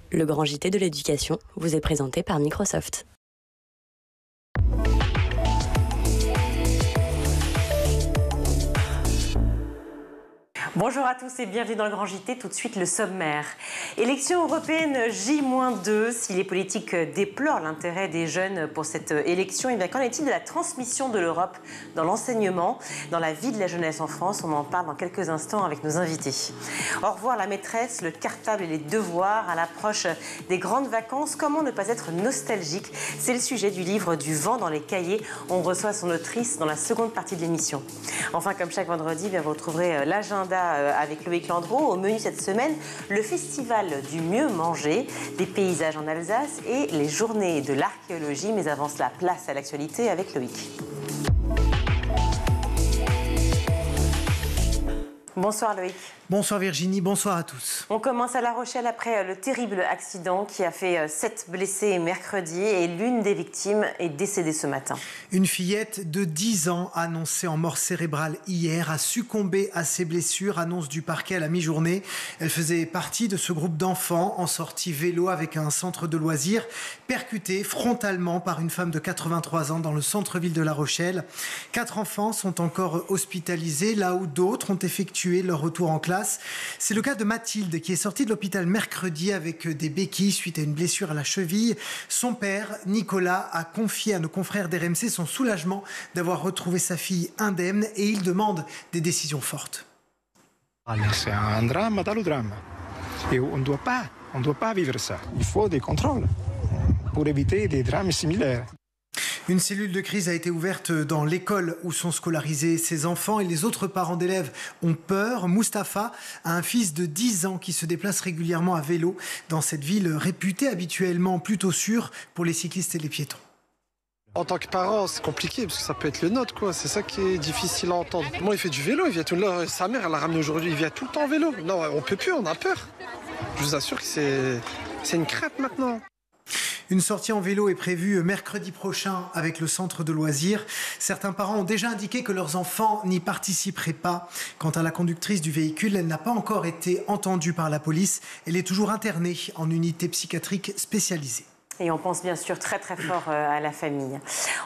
Le grand JT de l'éducation vous est présenté par Microsoft. Bonjour à tous et bienvenue dans le Grand JT. Tout de suite, le sommaire. Élection européenne J-2. Si les politiques déplorent l'intérêt des jeunes pour cette élection, et bien qu'en est-il de la transmission de l'Europe dans l'enseignement, dans la vie de la jeunesse en France? On en parle dans quelques instants avec nos invités. Au revoir la maîtresse, le cartable et les devoirs à l'approche des grandes vacances. Comment ne pas être nostalgique? C'est le sujet du livre Du vent dans les cahiers. On reçoit son autrice dans la seconde partie de l'émission. Enfin, comme chaque vendredi, vous retrouverez l'agenda avec Loïc Landreau. Au menu cette semaine, le festival du mieux manger, des paysages en Alsace et les journées de l'archéologie. Mais avant cela, place à l'actualité avec Loïc. Bonsoir Loïc. Bonsoir Virginie, bonsoir à tous. On commence à La Rochelle après le terrible accident qui a fait 7 blessés mercredi et l'une des victimes est décédée ce matin. Une fillette de 10 ans annoncée en mort cérébrale hier a succombé à ses blessures, annonce du parquet à la mi-journée. Elle faisait partie de ce groupe d'enfants en sortie vélo avec un centre de loisirs, percutée frontalement par une femme de 83 ans dans le centre-ville de La Rochelle. 4 enfants sont encore hospitalisés là où d'autres ont effectué leur retour en classe. C'est le cas de Mathilde qui est sortie de l'hôpital mercredi avec des béquilles suite à une blessure à la cheville. Son père, Nicolas, a confié à nos confrères d'RMC son soulagement d'avoir retrouvé sa fille indemne et il demande des décisions fortes. C'est un drame dans le drame. Et on ne doit pas vivre ça. Il faut des contrôles pour éviter des drames similaires. Une cellule de crise a été ouverte dans l'école où sont scolarisés ses enfants et les autres parents d'élèves ont peur. Mustapha a un fils de 10 ans qui se déplace régulièrement à vélo dans cette ville réputée habituellement plutôt sûre pour les cyclistes et les piétons. En tant que parent, c'est compliqué parce que ça peut être le nôtre, quoi. C'est ça qui est difficile à entendre. Moi, il fait du vélo, il vient tout là. Sa mère, elle l'a ramené aujourd'hui, il vient tout le temps en vélo. Non, on peut plus, on a peur. Je vous assure que c'est une crainte maintenant. Une sortie en vélo est prévue mercredi prochain avec le centre de loisirs. Certains parents ont déjà indiqué que leurs enfants n'y participeraient pas. Quant à la conductrice du véhicule, elle n'a pas encore été entendue par la police. Elle est toujours internée en unité psychiatrique spécialisée. Et on pense bien sûr très très fort à la famille.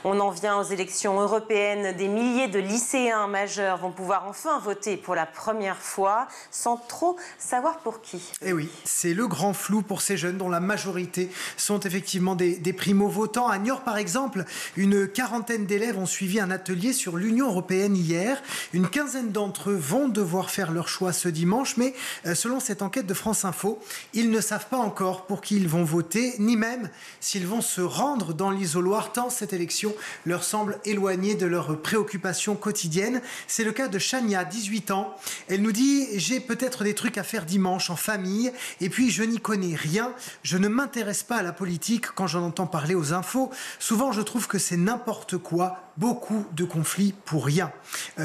On en vient aux élections européennes. Des milliers de lycéens majeurs vont pouvoir enfin voter pour la première fois sans trop savoir pour qui. Et oui, c'est le grand flou pour ces jeunes dont la majorité sont effectivement des primo-votants. À Niort par exemple, une quarantaine d'élèves ont suivi un atelier sur l'Union européenne hier. Une quinzaine d'entre eux vont devoir faire leur choix ce dimanche, mais selon cette enquête de France Info, ils ne savent pas encore pour qui ils vont voter, ni même s'ils vont se rendre dans l'isoloir, tant cette élection leur semble éloignée de leurs préoccupations quotidiennes. C'est le cas de Chania, 18 ans. Elle nous dit « J'ai peut-être des trucs à faire dimanche en famille, et puis je n'y connais rien. Je ne m'intéresse pas à la politique quand j'en entends parler aux infos. Souvent, je trouve que c'est n'importe quoi. Beaucoup de conflits pour rien. »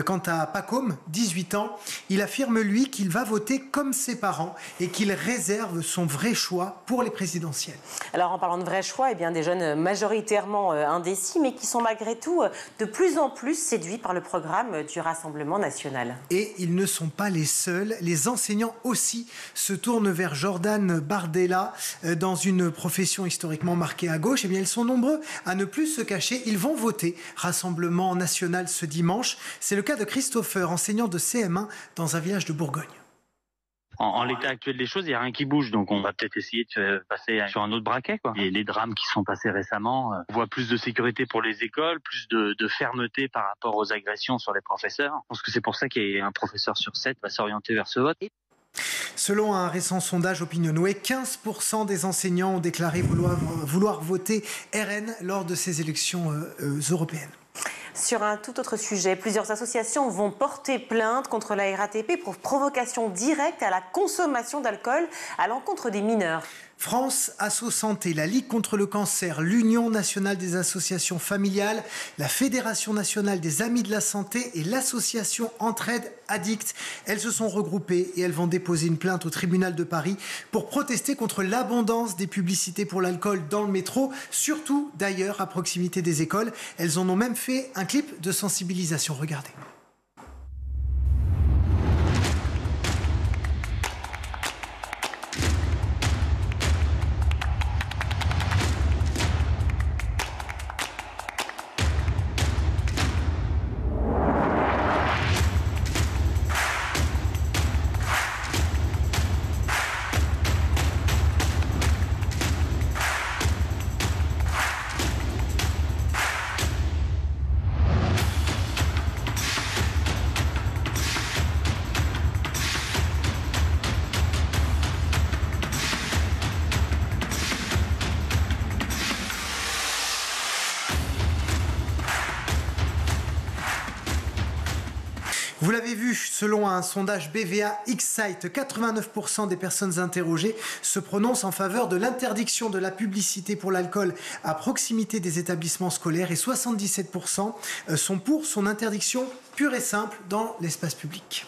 Quant à Pacôme, 18 ans, il affirme, lui, qu'il va voter comme ses parents et qu'il réserve son vrai choix pour les présidentielles. Alors, en parlant de vrai choix, eh bien, des jeunes majoritairement indécis, mais qui sont malgré tout de plus en plus séduits par le programme du Rassemblement national. Et ils ne sont pas les seuls. Les enseignants aussi se tournent vers Jordan Bardella dans une profession historiquement marquée à gauche. Eh bien, ils sont nombreux à ne plus se cacher. Ils vont voter Rassemblement national ce dimanche. C'est le cas de Christopher, enseignant de CM1 dans un village de Bourgogne. En l'état actuel des choses, il n'y a rien qui bouge, donc on va peut-être essayer de passer sur un autre braquet, quoi. Et les drames qui sont passés récemment, on voit plus de sécurité pour les écoles, plus de fermeté par rapport aux agressions sur les professeurs. Je pense que c'est pour ça qu'un professeur sur 7 va s'orienter vers ce vote. Selon un récent sondage Opinionway, 15% des enseignants ont déclaré vouloir voter RN lors de ces élections européennes. Sur un tout autre sujet, plusieurs associations vont porter plainte contre la RATP pour provocation directe à la consommation d'alcool à l'encontre des mineurs. France Asso Santé, la Ligue contre le cancer, l'Union nationale des associations familiales, la Fédération nationale des amis de la santé et l'association Entraide Addicts. Elles se sont regroupées et elles vont déposer une plainte au tribunal de Paris pour protester contre l'abondance des publicités pour l'alcool dans le métro, surtout d'ailleurs à proximité des écoles. Elles en ont même fait un clip de sensibilisation. Regardez. Vous l'avez vu, selon un sondage BVA X-Site, 89% des personnes interrogées se prononcent en faveur de l'interdiction de la publicité pour l'alcool à proximité des établissements scolaires et 77% sont pour son interdiction pure et simple dans l'espace public.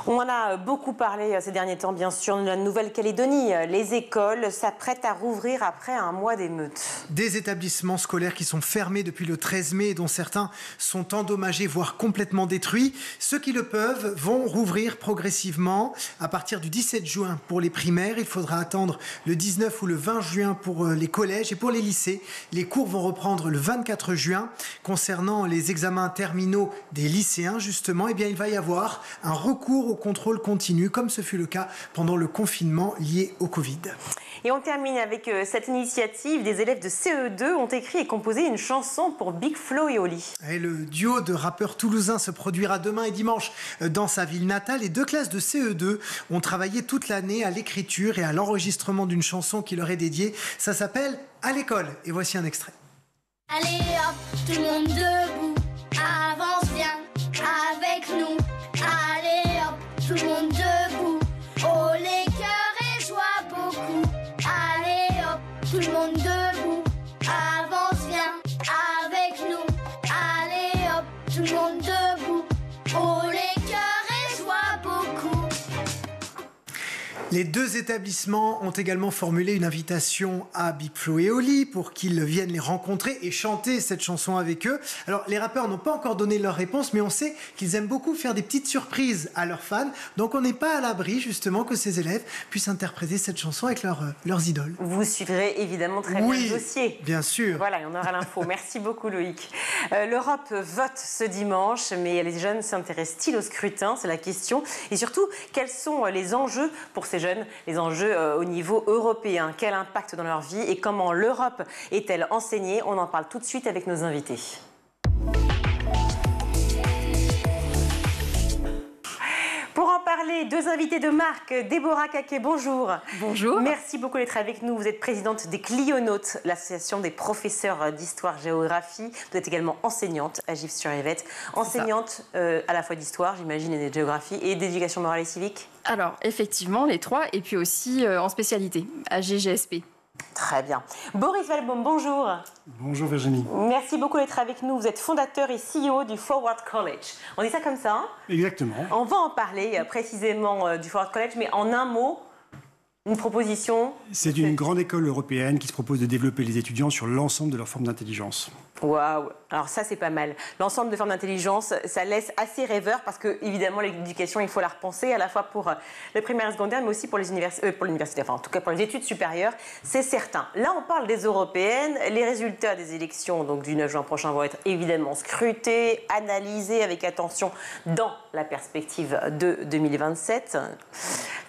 On en a beaucoup parlé ces derniers temps, bien sûr, de la Nouvelle-Calédonie. Les écoles s'apprêtent à rouvrir après un mois d'émeutes. Des établissements scolaires qui sont fermés depuis le 13 mai et dont certains sont endommagés, voire complètement détruits. Ceux qui le peuvent vont rouvrir progressivement à partir du 17 juin pour les primaires. Il faudra attendre le 19 ou le 20 juin pour les collèges et pour les lycées. Les cours vont reprendre le 24 juin. Concernant les examens terminaux des lycéens, justement, eh bien, il va y avoir un recours au contrôle continu, comme ce fut le cas pendant le confinement lié au Covid. Et on termine avec cette initiative. Des élèves de CE2 ont écrit et composé une chanson pour Big Flo et Oli. Et le duo de rappeurs toulousains se produira demain et dimanche dans sa ville natale. Et 2 classes de CE2 ont travaillé toute l'année à l'écriture et à l'enregistrement d'une chanson qui leur est dédiée. Ça s'appelle « À l'école ». Et voici un extrait. Allez hop, tout le monde debout, avance bien avec nous. Allez hop, tout le monde debout, oh les cœurs et joie beaucoup. Allez hop, tout le monde debout, avance bien avec nous. Allez hop, tout le monde debout, oh les cœurs et joie beaucoup. Les 2 établissements ont également formulé une invitation à Big Flo et Oli pour qu'ils viennent les rencontrer et chanter cette chanson avec eux. Alors, les rappeurs n'ont pas encore donné leur réponse, mais on sait qu'ils aiment beaucoup faire des petites surprises à leurs fans. Donc, on n'est pas à l'abri, justement, que ces élèves puissent interpréter cette chanson avec leurs idoles. Vous suivrez évidemment très bien le dossier. Bien sûr. Voilà, on aura l'info. Merci beaucoup, Loïc. L'Europe vote ce dimanche, mais les jeunes s'intéressent-ils au scrutin? C'est la question. Et surtout, quels sont les enjeux pour ces jeunes, les enjeux au niveau européen? Quel impact dans leur vie et comment l'Europe est-elle enseignée? On en parle tout de suite avec nos invités. Pour en parler, 2 invités de marque. Déborah Caquet, bonjour. Bonjour. Merci beaucoup d'être avec nous. Vous êtes présidente des Clionautes, l'association des professeurs d'histoire-géographie. Vous êtes également enseignante à Gif-sur-Yvette. Enseignante à la fois d'histoire, j'imagine, et de géographie et d'éducation morale et civique. Alors, effectivement, les 3, et puis aussi en spécialité, à GGSP. Très bien. Boris Valbaum, bonjour. Bonjour Virginie. Merci beaucoup d'être avec nous. Vous êtes fondateur et CEO du Forward College. On dit ça comme ça, hein? Exactement. On va en parler précisément du Forward College, mais en un mot, une proposition. C'est une grande école européenne qui se propose de développer les étudiants sur l'ensemble de leurs formes d'intelligence. Waouh! Alors ça, c'est pas mal. L'ensemble de formes d'intelligence, ça laisse assez rêveur parce que, évidemment, l'éducation, il faut la repenser à la fois pour les primaires et secondaires, mais aussi pour les universités, enfin, en tout cas pour les études supérieures, c'est certain. Là, on parle des européennes. Les résultats des élections donc, du 9 juin prochain vont être évidemment scrutés, analysés avec attention dans la perspective de 2027,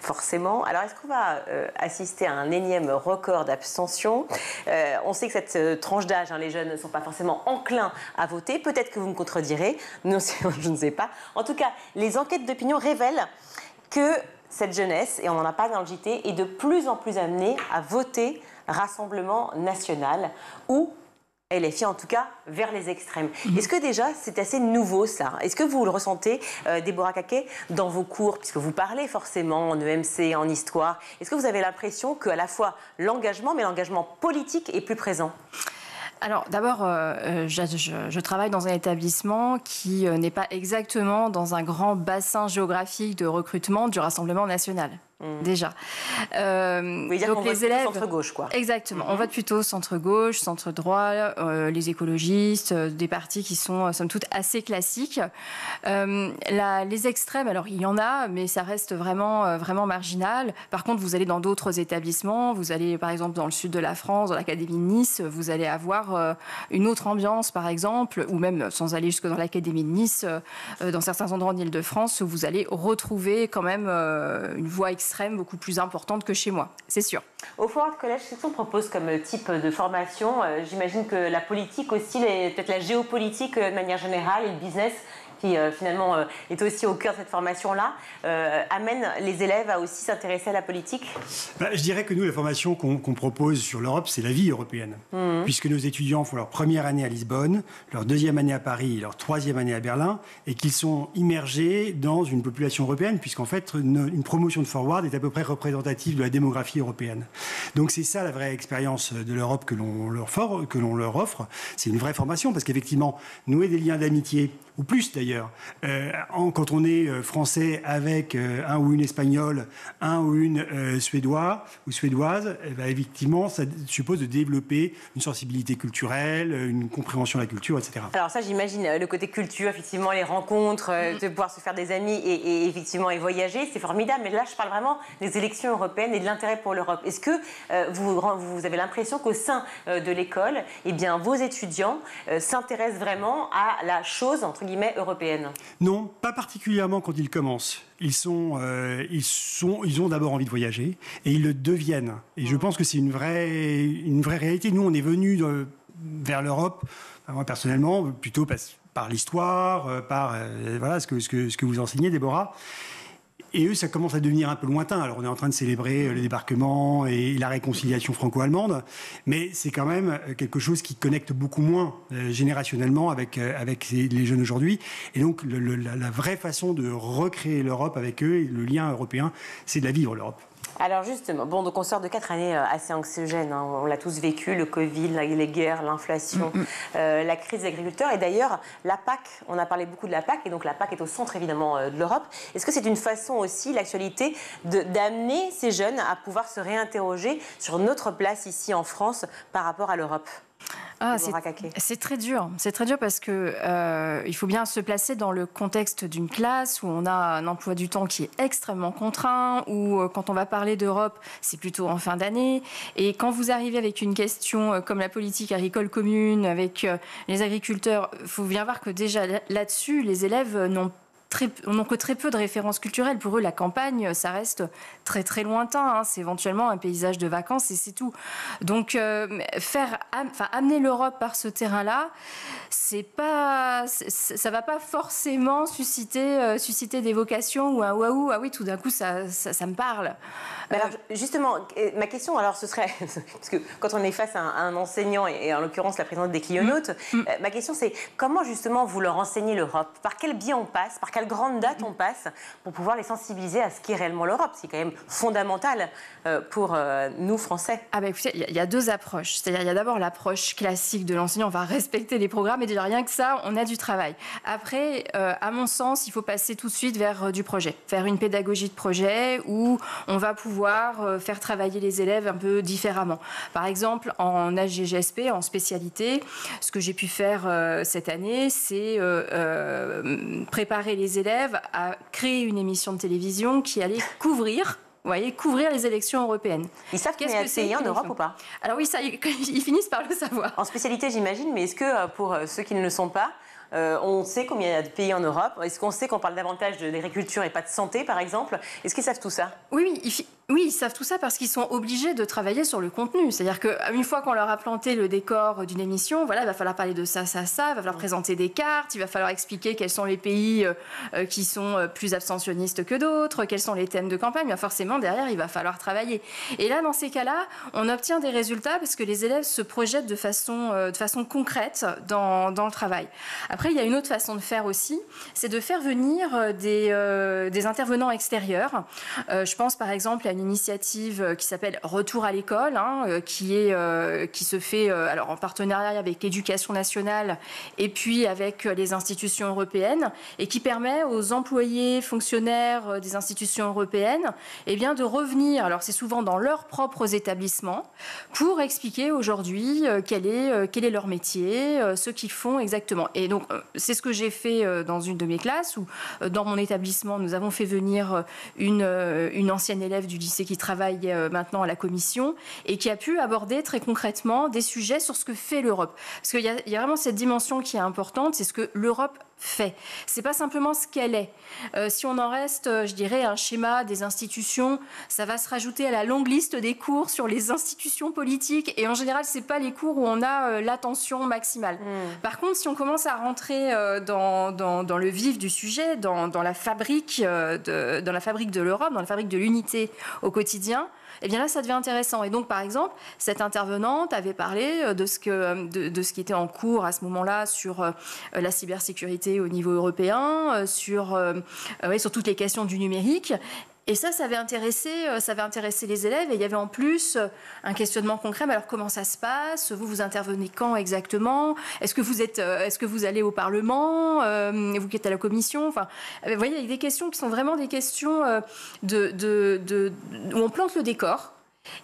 forcément. Alors, est-ce qu'on va assister à un énième record d'abstention? On sait que cette tranche d'âge, les jeunes ne sont pas forcément enclins à voter. Peut-être que vous me contredirez. Non, je ne sais pas. En tout cas, les enquêtes d'opinion révèlent que cette jeunesse, et on en a parlé dans le JT, est de plus en plus amenée à voter Rassemblement national ou LFI, en tout cas, vers les extrêmes. Est-ce que déjà, c'est assez nouveau, ça? Est-ce que vous le ressentez, Déborah Caquet, dans vos cours, puisque vous parlez forcément en EMC, en histoire, est-ce que vous avez l'impression qu'à la fois l'engagement, mais l'engagement politique est plus présent? Alors d'abord, je travaille dans un établissement qui n'est pas exactement dans un grand bassin géographique de recrutement du Rassemblement national. Déjà. Vous voulez dire qu'on vote plutôt centre-gauche, quoi. Exactement. On vote plutôt centre-gauche, centre-droit, les écologistes, des partis qui sont, somme toute, assez classiques. Les extrêmes, alors il y en a, mais ça reste vraiment, vraiment marginal. Par contre, vous allez dans d'autres établissements, vous allez par exemple dans le sud de la France, dans l'Académie de Nice, vous allez avoir une autre ambiance, par exemple, ou même sans aller jusque dans l'Académie de Nice, dans certains endroits en Île-de-France, où vous allez retrouver quand même une voix extrême beaucoup plus importante que chez moi, c'est sûr. Au Forward College, qu'est-ce qu'on propose comme type de formation? J'imagine que la politique aussi, peut-être la géopolitique de manière générale et le business qui finalement est aussi au cœur de cette formation-là, amène les élèves à aussi s'intéresser à la politique? Je dirais que nous, la formation qu'on propose sur l'Europe, c'est la vie européenne. Puisque nos étudiants font leur première année à Lisbonne, leur deuxième année à Paris et leur troisième année à Berlin, et qu'ils sont immergés dans une population européenne, puisqu'en fait, une promotion de Forward est à peu près représentative de la démographie européenne. Donc c'est ça la vraie expérience de l'Europe que l'on leur offre. C'est une vraie formation, parce qu'effectivement, nouer des liens d'amitié, ou plus d'ailleurs, quand on est français avec un ou une espagnole, un ou une suédois ou suédoise, effectivement, ça suppose de développer une sensibilité culturelle, une compréhension de la culture, etc. Alors ça, j'imagine, le côté culture, effectivement, les rencontres, de pouvoir se faire des amis et effectivement et voyager, c'est formidable. Mais là, je parle vraiment des élections européennes et de l'intérêt pour l'Europe. Est-ce que vous avez l'impression qu'au sein de l'école, eh bien, vos étudiants s'intéressent vraiment à la chose, entre guillemets, européenne? Non, pas particulièrement quand ils commencent. Ils ont d'abord envie de voyager et ils le deviennent. Et je pense que c'est une vraie réalité. Nous, on est venus vers l'Europe, moi personnellement, plutôt par l'histoire, par voilà, ce que vous enseignez, Déborah. Et eux, ça commence à devenir un peu lointain. Alors, on est en train de célébrer le débarquement et la réconciliation franco-allemande, mais c'est quand même quelque chose qui connecte beaucoup moins générationnellement avec les jeunes aujourd'hui. Et donc, la vraie façon de recréer l'Europe avec eux, et le lien européen, c'est de la vivre, l'Europe. Alors justement, donc on sort de 4 années assez anxiogènes, hein. On l'a tous vécu, le Covid, les guerres, l'inflation, la crise des agriculteurs. Et d'ailleurs, la PAC, on a parlé beaucoup de la PAC, et donc la PAC est au centre évidemment de l'Europe. Est-ce que c'est une façon aussi, l'actualité, d'amener ces jeunes à pouvoir se réinterroger sur notre place ici en France par rapport à l'Europe? C'est très dur. C'est très dur parce que il faut bien se placer dans le contexte d'une classe où on a un emploi du temps qui est extrêmement contraint, où quand on va parler d'Europe, c'est plutôt en fin d'année. Et quand vous arrivez avec une question comme la politique agricole commune, avec les agriculteurs, il faut bien voir que déjà là-dessus, les élèves n'ont que très peu de références culturelles. Pour eux, la campagne, ça reste très très lointain, hein. C'est éventuellement un paysage de vacances et c'est tout. Donc, amener l'Europe par ce terrain-là, ça va pas forcément susciter des vocations ou un waouh, ah oui, tout d'un coup, ça me parle. Alors, justement, ma question, alors, ce serait, parce que quand on est face à un enseignant, et en l'occurrence la présidente des Clionautes, ma question c'est, comment justement vous leur enseignez l'Europe? Par quel biais on passe? Par quelle grande date on passe pour pouvoir les sensibiliser à ce qu'est réellement l'Europe? C'est quand même fondamental pour nous, Français. Écoutez, il y a deux approches. C'est-à-dire, il y a d'abord l'approche classique de l'enseignant, on va respecter les programmes et dire rien que ça, on a du travail. Après, à mon sens, il faut passer tout de suite vers du projet, faire une pédagogie de projet où on va pouvoir faire travailler les élèves un peu différemment. Par exemple, en HGGSP, en spécialité, ce que j'ai pu faire cette année, c'est préparer les élèves à créer une émission de télévision qui allait couvrir les élections européennes. Ils savent qu'il y a des pays en Europe ou pas? Alors oui, ça, ils finissent par le savoir. En spécialité, j'imagine, mais est-ce que pour ceux qui ne le sont pas, on sait combien il y a de pays en Europe? Est-ce qu'on sait qu'on parle davantage d'agriculture et pas de santé, par exemple? Est-ce qu'ils savent tout ça? Oui, ils savent tout ça parce qu'ils sont obligés de travailler sur le contenu. C'est-à-dire qu'une fois qu'on leur a planté le décor d'une émission, voilà, il va falloir parler de ça, il va falloir présenter des cartes, il va falloir expliquer quels sont les pays qui sont plus abstentionnistes que d'autres, quels sont les thèmes de campagne. Mais forcément, derrière, il va falloir travailler. Et là, dans ces cas-là, on obtient des résultats parce que les élèves se projettent de façon concrète dans le travail. Après, il y a une autre façon de faire aussi, c'est de faire venir des intervenants extérieurs. Je pense par exemple à une initiative qui s'appelle Retour à l'école, qui se fait alors en partenariat avec l'Éducation nationale et puis avec les institutions européennes et qui permet aux employés, fonctionnaires des institutions européennes de revenir, alors c'est souvent dans leurs propres établissements, pour expliquer aujourd'hui quel est leur métier, ce qu'ils font exactement. Et donc, c'est ce que j'ai fait dans une de mes classes où, dans mon établissement, nous avons fait venir une ancienne élève du lycée qui travaille maintenant à la commission et qui a pu aborder très concrètement des sujets sur ce que fait l'Europe. Parce qu'il y a vraiment cette dimension qui est importante, c'est ce que l'Europe fait. C'est pas simplement ce qu'elle est. Si on en reste, je dirais, un schéma des institutions, ça va se rajouter à la longue liste des cours sur les institutions politiques. Et en général, c'est pas les cours où on a l'attention maximale. Par contre, si on commence à rentrer dans le vif du sujet, dans la fabrique de l'Europe, dans la fabrique de l'unité au quotidien, eh bien là, ça devient intéressant. Et donc, par exemple, cette intervenante avait parlé de ce qui était en cours à ce moment-là sur la cybersécurité au niveau européen, sur toutes les questions du numérique. Et ça avait intéressé les élèves. Et il y avait en plus un questionnement concret. Mais alors, comment ça se passe ? Vous intervenez quand exactement ? Est-ce que vous allez au Parlement ? Vous qui êtes à la commission ? Enfin, vous voyez, il y a des questions qui sont vraiment des questions où on plante le décor.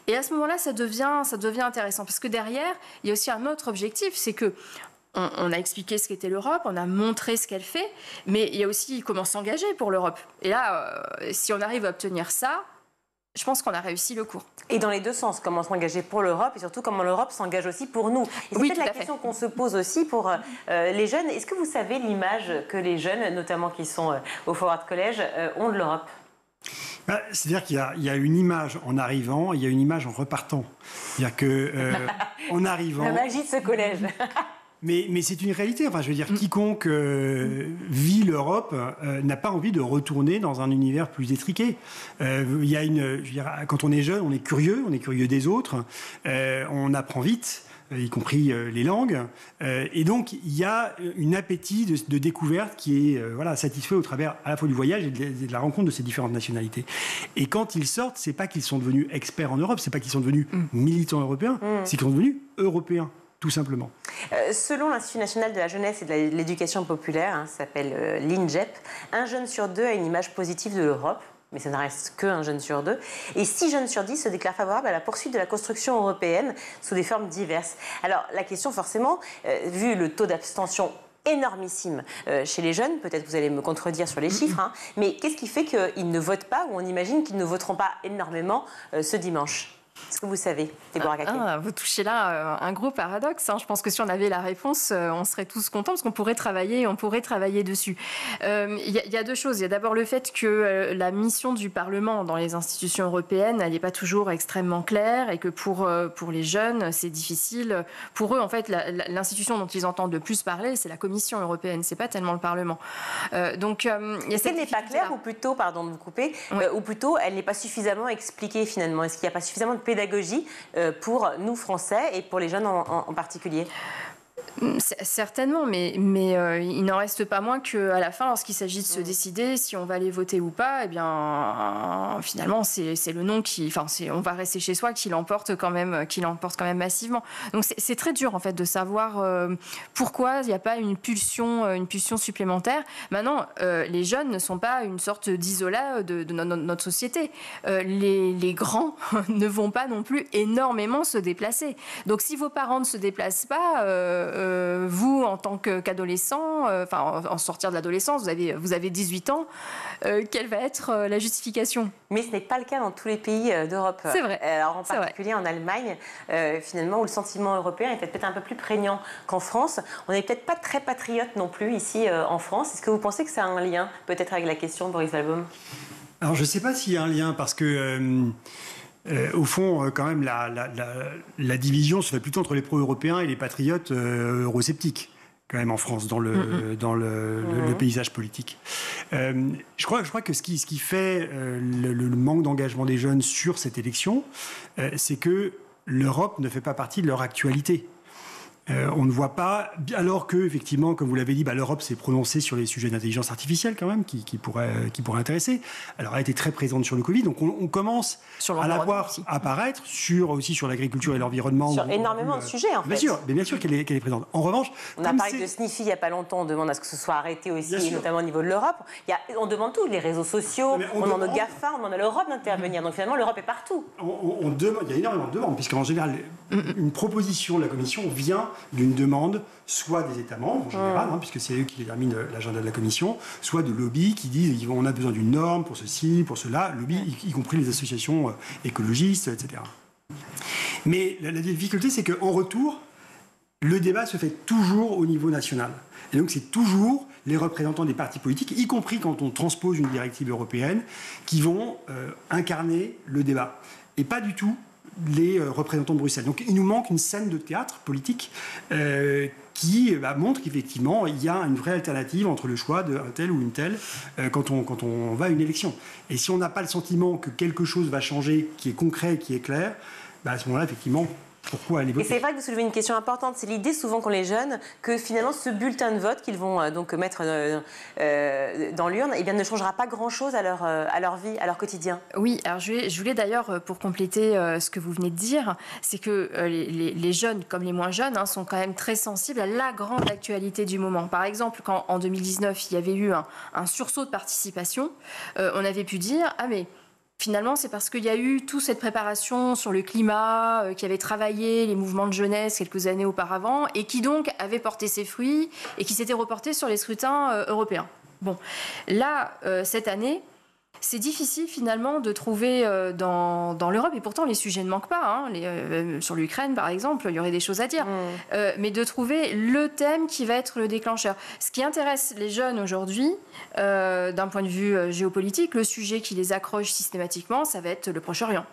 Et à ce moment-là, ça devient intéressant. Parce que derrière, il y a aussi un autre objectif, c'est que on a expliqué ce qu'était l'Europe, on a montré ce qu'elle fait, mais il y a aussi comment s'engager pour l'Europe. Et là, si on arrive à obtenir ça, je pense qu'on a réussi le cours. Et dans les deux sens, comment s'engager pour l'Europe et surtout comment l'Europe s'engage aussi pour nous. Et c'est peut-être la question qu'on se pose aussi pour les jeunes. Est-ce que vous savez l'image que les jeunes, notamment qui sont au Forward College, ont de l'Europe ? C'est-à-dire qu'il y a une image en arrivant, il y a une image en repartant. C'est-à-dire qu'en arrivant... La magie de ce collège. Mais c'est une réalité. Enfin, je veux dire, quiconque vit l'Europe n'a pas envie de retourner dans un univers plus étriqué. Il y a quand on est jeune, on est curieux des autres, on apprend vite, y compris les langues. Et donc, il y a une appétit de découverte qui est satisfait au travers à la fois du voyage et de la rencontre de ces différentes nationalités. Et quand ils sortent, c'est pas qu'ils sont devenus experts en Europe, c'est pas qu'ils sont devenus militants européens, c'est qu'ils sont devenus européens. Tout simplement. Selon l'Institut national de la jeunesse et de l'éducation populaire, ça s'appelle l'INJEP, un jeune sur deux a une image positive de l'Europe, mais ça ne reste qu'un jeune sur deux. Et 6 jeunes sur 10 se déclarent favorables à la poursuite de la construction européenne sous des formes diverses. Alors la question forcément, vu le taux d'abstention énormissime chez les jeunes, peut-être vous allez me contredire sur les chiffres, mais qu'est-ce qui fait qu'ils ne votent pas, ou on imagine qu'ils ne voteront pas énormément ce dimanche ? Est-ce que vous savez, Déborah Cacquet ? Vous touchez là un gros paradoxe. Je pense que si on avait la réponse, on serait tous contents parce qu'on pourrait travailler dessus. Il y a deux choses. Il y a d'abord le fait que la mission du Parlement dans les institutions européennes, elle n'est pas toujours extrêmement claire et que pour les jeunes, c'est difficile. Pour eux, en fait, l'institution dont ils entendent le plus parler, c'est la Commission européenne. C'est pas tellement le Parlement. Donc, est-ce qu'elle n'est pas claire ou plutôt, pardon de vous couper, ou plutôt elle n'est pas suffisamment expliquée finalement ? Est-ce qu'il n'y a pas suffisamment de pédagogie pour nous Français et pour les jeunes en particulier ? Certainement, mais il n'en reste pas moins qu'à la fin, lorsqu'il s'agit de se décider si on va aller voter ou pas, eh bien, finalement, c'est le non on va rester chez soi qui l'emporte quand même massivement. Donc c'est très dur en fait de savoir pourquoi il n'y a pas une pulsion supplémentaire. Maintenant, les jeunes ne sont pas une sorte d'isolat de notre société. Les grands ne vont pas non plus énormément se déplacer. Donc si vos parents ne se déplacent pas, vous, en tant qu'adolescent, en sortir de l'adolescence, vous avez 18 ans, quelle va être la justification ? Mais ce n'est pas le cas dans tous les pays d'Europe. C'est vrai. Alors, en particulier en Allemagne, finalement, où le sentiment européen est peut-être un peu plus prégnant qu'en France. On n'est peut-être pas très patriote non plus ici en France. Est-ce que vous pensez que ça a un lien peut-être avec la question, Boris Valbaum ? Alors, je ne sais pas s'il y a un lien parce que... au fond, quand même, la division se fait plutôt entre les pro-européens et les patriotes eurosceptiques, quand même, en France, dans le paysage politique. Je crois que ce qui fait le manque d'engagement des jeunes sur cette élection, c'est que l'Europe ne fait pas partie de leur actualité. On ne voit pas, alors que, effectivement, comme vous l'avez dit, l'Europe s'est prononcée sur les sujets d'intelligence artificielle, quand même, qui pourraient intéresser. Alors, elle a été très présente sur le Covid, donc on commence à la voir apparaître aussi sur l'agriculture et l'environnement. Sur énormément de sujets, en fait. Bien sûr qu'elle est présente. En revanche... On a parlé de Sniffy il n'y a pas longtemps, on demande à ce que ce soit arrêté aussi, notamment au niveau de l'Europe. On demande tout, les réseaux sociaux, on demande aux GAFA, on demande à l'Europe d'intervenir. Donc finalement, l'Europe est partout. Il y a énormément de demandes, puisqu'en général, une proposition de la Commission vient d'une demande, soit des États membres en général, puisque c'est eux qui déterminent l'agenda de la Commission, soit de lobbies qui disent on a besoin d'une norme pour ceci, pour cela, lobby, y compris les associations écologistes, etc. Mais la difficulté, c'est qu'en retour, le débat se fait toujours au niveau national. Et donc c'est toujours les représentants des partis politiques, y compris quand on transpose une directive européenne, qui vont incarner le débat. Et pas du tout les représentants de Bruxelles. Donc il nous manque une scène de théâtre politique qui montre qu'effectivement il y a une vraie alternative entre le choix d'un tel ou une telle quand on va à une élection. Et si on n'a pas le sentiment que quelque chose va changer, qui est concret, qui est clair, à ce moment-là, effectivement, pourquoi aller voter ? Et c'est vrai que vous soulevez une question importante. C'est l'idée souvent qu'ont les jeunes que finalement ce bulletin de vote qu'ils vont donc mettre dans l'urne, ne changera pas grand-chose à leur vie, à leur quotidien. Oui, alors je voulais d'ailleurs, pour compléter ce que vous venez de dire, c'est que les jeunes, comme les moins jeunes, sont quand même très sensibles à la grande actualité du moment. Par exemple, quand en 2019, il y avait eu un sursaut de participation, on avait pu dire « Ah mais… » Finalement, c'est parce qu'il y a eu toute cette préparation sur le climat qui avait travaillé les mouvements de jeunesse quelques années auparavant et qui donc avait porté ses fruits et qui s'était reporté sur les scrutins européens. Bon, là, cette année, c'est difficile finalement de trouver dans l'Europe, et pourtant les sujets ne manquent pas, sur l'Ukraine par exemple, il y aurait des choses à dire, mais de trouver le thème qui va être le déclencheur. Ce qui intéresse les jeunes aujourd'hui, d'un point de vue géopolitique, le sujet qui les accroche systématiquement, ça va être le Proche-Orient.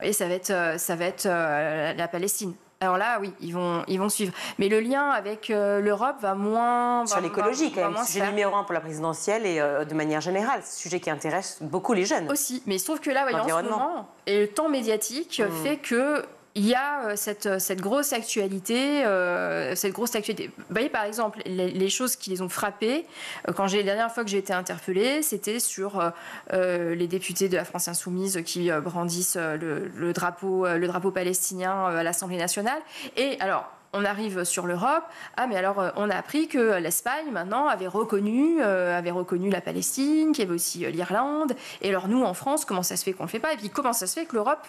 Et ça va être la Palestine. Alors là, oui, ils vont suivre. Mais le lien avec l'Europe va moins... Sur l'écologie, quand même, sujet numéro 1 pour la présidentielle et de manière générale, sujet qui intéresse beaucoup les jeunes. Aussi, mais il se trouve que là, en ce moment, et le temps médiatique fait que... Il y a cette grosse actualité, Vous voyez, par exemple, les choses qui les ont frappés. La dernière fois que j'ai été interpellée, c'était sur les députés de la France Insoumise qui brandissent le drapeau palestinien à l'Assemblée nationale. Et alors, on arrive sur l'Europe. On a appris que l'Espagne, maintenant, avait reconnu la Palestine, qu'il y avait aussi l'Irlande. Et alors, nous, en France, comment ça se fait qu'on ne le fait pas ? Et puis, comment ça se fait que l'Europe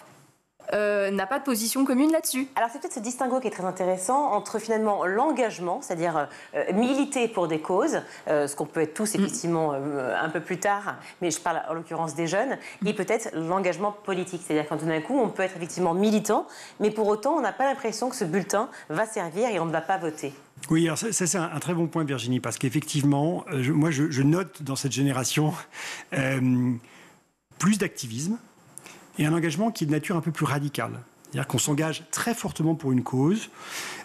n'a pas de position commune là-dessus. Alors c'est peut-être ce distinguo qui est très intéressant entre finalement l'engagement, c'est-à-dire militer pour des causes, ce qu'on peut être tous effectivement un peu plus tard, mais je parle en l'occurrence des jeunes, et peut-être l'engagement politique, c'est-à-dire quand tout d'un coup on peut être effectivement militant, mais pour autant on n'a pas l'impression que ce bulletin va servir et on ne va pas voter. Oui, alors ça c'est un très bon point, Virginie, parce qu'effectivement, je note dans cette génération plus d'activisme, et un engagement qui est de nature un peu plus radicale. C'est-à-dire qu'on s'engage très fortement pour une cause,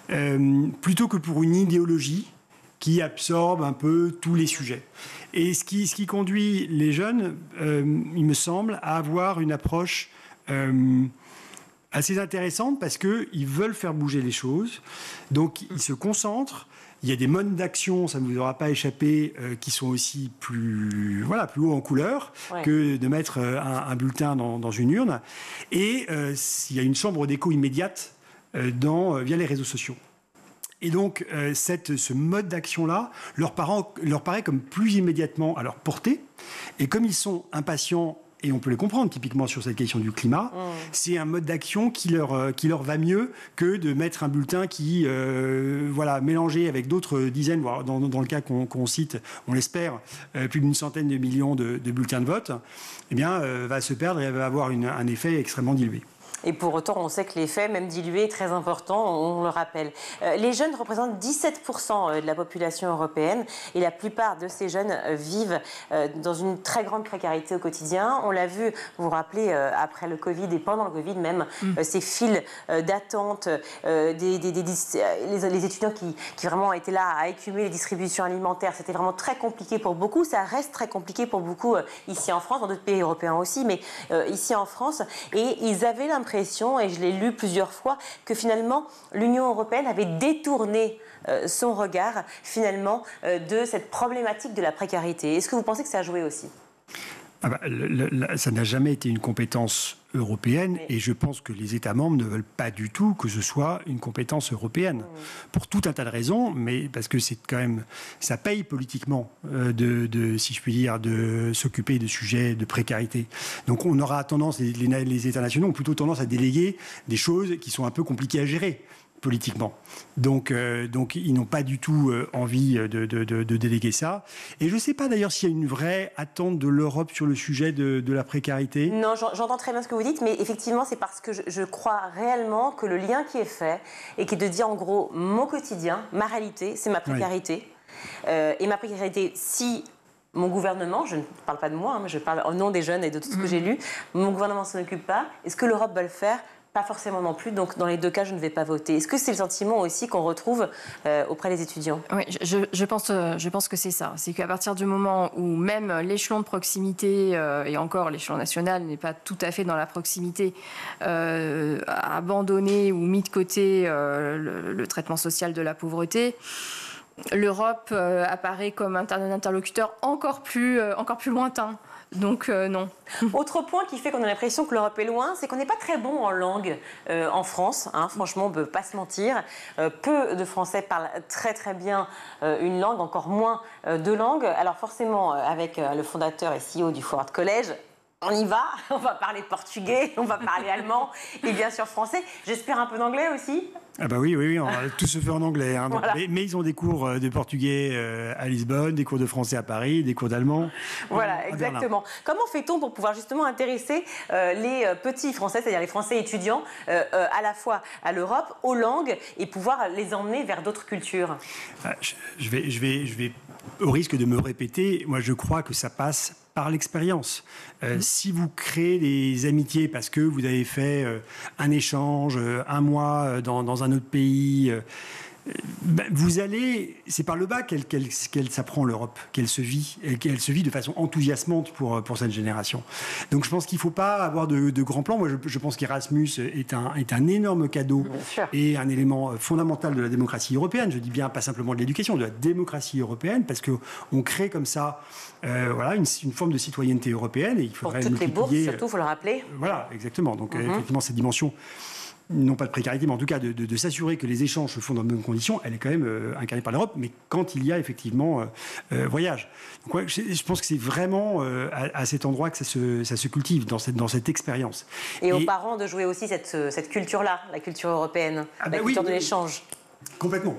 plutôt que pour une idéologie qui absorbe un peu tous les sujets. Et ce qui conduit les jeunes, il me semble, à avoir une approche assez intéressante parce qu'ils veulent faire bouger les choses. Donc ils se concentrent. Il y a des modes d'action, ça ne vous aura pas échappé, qui sont aussi plus haut en couleur que de mettre un bulletin dans une urne. Et il y a une chambre d'écho immédiate via les réseaux sociaux. Et donc, ce mode d'action-là leur paraît comme plus immédiatement à leur portée. Et comme ils sont impatients, et on peut les comprendre typiquement sur cette question du climat, c'est un mode d'action qui leur va mieux que de mettre un bulletin qui, mélangé avec d'autres dizaines, voire dans le cas qu'on cite, on l'espère, plus d'une centaine de millions de bulletins de vote, va se perdre et va avoir un effet extrêmement dilué. Et pour autant, on sait que l'effet, même dilué, est très important, on le rappelle. Les jeunes représentent 17% de la population européenne et la plupart de ces jeunes vivent dans une très grande précarité au quotidien. On l'a vu, vous vous rappelez, après le Covid et pendant le Covid même, ces files d'attente, les étudiants qui vraiment étaient là à écumer les distributions alimentaires. C'était vraiment très compliqué pour beaucoup. Ça reste très compliqué pour beaucoup ici en France, dans d'autres pays européens aussi, mais ici en France. Et ils avaient l'impression, et je l'ai lu plusieurs fois, que finalement l'Union européenne avait détourné son regard finalement de cette problématique de la précarité. Est-ce que vous pensez que ça a joué aussi ? Ça n'a jamais été une compétence européenne et je pense que les États membres ne veulent pas du tout que ce soit une compétence européenne. Pour tout un tas de raisons, mais parce que c'est quand même... Ça paye politiquement, si je puis dire, de s'occuper de sujets de précarité. Donc on aura tendance, les États nationaux ont plutôt tendance à déléguer des choses qui sont un peu compliquées à gérer politiquement. Donc ils n'ont pas du tout envie de déléguer ça. Et je ne sais pas d'ailleurs s'il y a une vraie attente de l'Europe sur le sujet de la précarité. Non, j'entends très bien ce que vous dites, mais effectivement, c'est parce que je crois réellement que le lien qui est fait, et qui est de dire en gros, mon quotidien, ma réalité, c'est ma précarité. Et ma précarité, si mon gouvernement, je ne parle pas de moi, mais je parle au nom des jeunes et de tout ce que j'ai lu, mon gouvernement ne s'en occupe pas, est-ce que l'Europe va le faire ? Pas forcément non plus, donc dans les deux cas, je ne vais pas voter. Est-ce que c'est le sentiment aussi qu'on retrouve auprès des étudiants ? Oui, je pense que c'est ça. C'est qu'à partir du moment où même l'échelon de proximité, et encore l'échelon national n'est pas tout à fait dans la proximité, a abandonné ou mis de côté le traitement social de la pauvreté, l'Europe apparaît comme un interlocuteur encore plus lointain. Donc non. Autre point qui fait qu'on a l'impression que l'Europe est loin, c'est qu'on n'est pas très bon en langue en France. Franchement, on ne peut pas se mentir. Peu de Français parlent très très bien une langue, encore moins deux langues. Alors forcément, avec le fondateur et CEO du Forward College, on y va, on va parler portugais, on va parler allemand et bien sûr français. J'espère un peu d'anglais aussi. Ah bah oui, tout se fait en anglais. Hein, donc, voilà. mais ils ont des cours de portugais à Lisbonne, des cours de français à Paris, des cours d'allemand. Voilà, exactement. Comment fait-on pour pouvoir justement intéresser les petits Français, c'est-à-dire les Français étudiants, à la fois à l'Europe, aux langues, et pouvoir les emmener vers d'autres cultures ? Je vais, au risque de me répéter, moi je crois que ça passe par l'expérience. Si vous créez des amitiés parce que vous avez fait un échange, un mois dans un autre pays, vous allez, c'est par le bas qu'elle s'apprend l'Europe, qu'elle se vit de façon enthousiasmante pour cette génération. Donc je pense qu'il ne faut pas avoir de grands plans. Moi je pense qu'Erasmus est un énorme cadeau et un élément fondamental de la démocratie européenne. Je dis bien pas simplement de l'éducation, de la démocratie européenne, parce qu'on crée comme ça une forme de citoyenneté européenne. Et il faudrait pour toutes les bourses, surtout, il faut le rappeler. Voilà, exactement. Donc effectivement, cette dimension, non pas de précarité, mais en tout cas de s'assurer que les échanges se font dans de bonnes conditions, elle est quand même incarnée par l'Europe, mais quand il y a effectivement voyage. Donc, je pense que c'est vraiment à cet endroit que ça se cultive, dans cette expérience. Et aux parents de jouer aussi cette culture-là, la culture européenne, culture de l'échange. Complètement.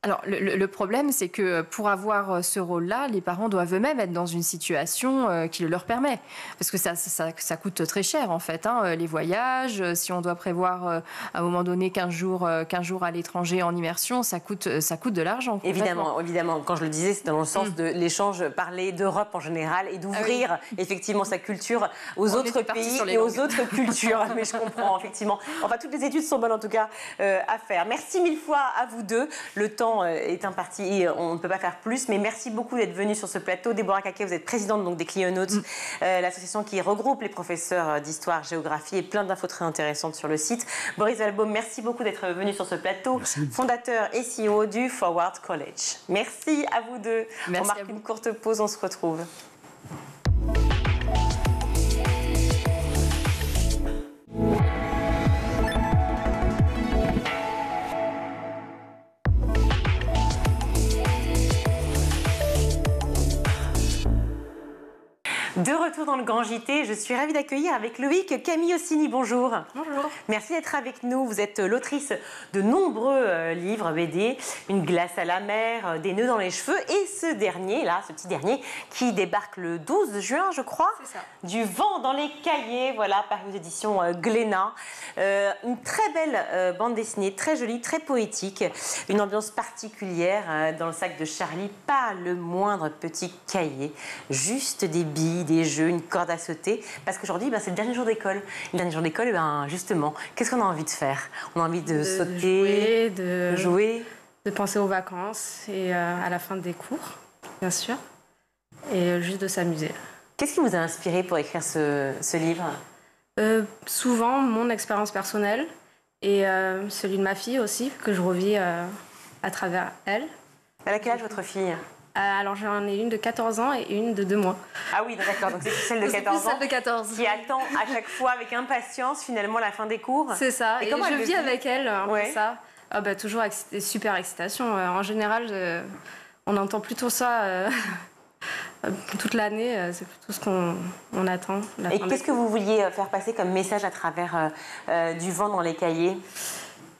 Alors, le problème, c'est que pour avoir ce rôle-là, les parents doivent eux-mêmes être dans une situation qui le leur permet. Parce que ça coûte très cher, en fait, les voyages. Si on doit prévoir, à un moment donné, 15 jours à l'étranger en immersion, ça coûte de l'argent. Évidemment. Quand je le disais, c'est dans le sens de l'échange, parler d'Europe en général et d'ouvrir effectivement sa culture aux autres pays et aux autres cultures. Mais je comprends, effectivement. Enfin, toutes les études sont bonnes, en tout cas, à faire. Merci mille fois à vous deux. Le temps est imparti et on ne peut pas faire plus, mais merci beaucoup d'être venus sur ce plateau. Déborah Caquet, vous êtes présidente donc, des Clionautes, l'association qui regroupe les professeurs d'histoire, géographie et plein d'infos très intéressantes sur le site. Boris Valbaum, merci beaucoup d'être venu sur ce plateau, fondateur et CEO du Forward College. Merci à vous deux. On marque une courte pause, on se retrouve. De retour dans le Grand JT, je suis ravie d'accueillir avec Loïc Camillossini. Bonjour. Bonjour. Merci d'être avec nous. Vous êtes l'autrice de nombreux livres BD, Une glace à la mer, Des nœuds dans les cheveux et ce petit dernier qui débarque le 12 juin, je crois. C'est ça. Du vent dans les cahiers, voilà, par les éditions Glénat. Une très belle bande dessinée, très jolie, très poétique. Une ambiance particulière dans le sac de Charlie. Pas le moindre petit cahier, juste des billes, des jeux, une corde à sauter, parce qu'aujourd'hui, c'est le dernier jour d'école. Le dernier jour d'école, justement, qu'est-ce qu'on a envie de faire ? On a envie de sauter, de jouer, de penser aux vacances et à la fin des cours, bien sûr, et juste de s'amuser. Qu'est-ce qui vous a inspiré pour écrire ce livre ? Souvent, mon expérience personnelle et celui de ma fille aussi, que je revis à travers elle. Elle a quel âge votre fille ? Alors j'en ai une de 14 ans et une de 2 mois. Ah oui, d'accord, donc c'est celle de 14 ans celle de 14. Qui attend à chaque fois avec impatience finalement la fin des cours. C'est ça, et comment je vis avec elle ouais. ça. Toujours super excitation. En général, on entend plutôt ça toute l'année, c'est plutôt ce qu'on attend. Et qu'est-ce que vous vouliez faire passer comme message à travers du vent dans les cahiers ?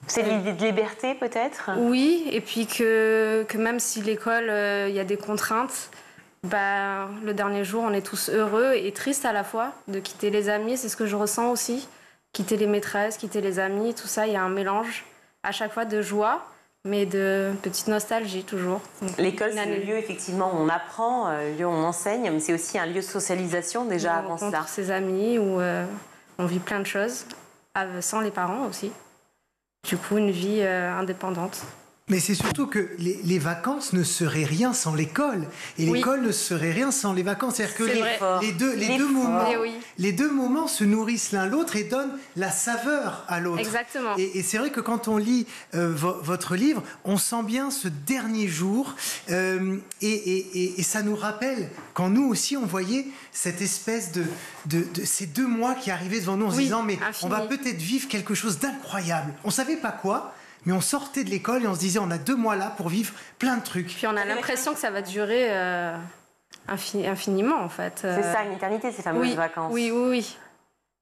C'est l'idée de liberté peut-être ? Oui, et puis que même si l'école, il y a des contraintes, le dernier jour, on est tous heureux et tristes à la fois de quitter les amis. C'est ce que je ressens aussi. Quitter les maîtresses, quitter les amis, tout ça, il y a un mélange à chaque fois de joie, mais de petite nostalgie toujours. L'école, c'est le lieu effectivement où on apprend, le lieu où on enseigne, mais c'est aussi un lieu de socialisation déjà avant cela. On rencontre ses amis, où on vit plein de choses, sans les parents aussi. Du coup, une vie indépendante. Mais c'est surtout que les vacances ne seraient rien sans l'école. Et l'école ne serait rien sans les vacances. C'est-à-dire que les deux moments se nourrissent l'un l'autre et donnent la saveur à l'autre. Exactement. Et c'est vrai que quand on lit votre livre, on sent bien ce dernier jour. Et ça nous rappelle quand nous aussi on voyait cette espèce de ces 2 mois qui arrivaient devant nous en se disant mais on va peut-être vivre quelque chose d'incroyable. On ne savait pas quoi. Mais on sortait de l'école et on se disait on a 2 mois là pour vivre plein de trucs. Puis on a l'impression que ça va durer infiniment en fait. C'est ça, une éternité ces fameuses vacances. Oui.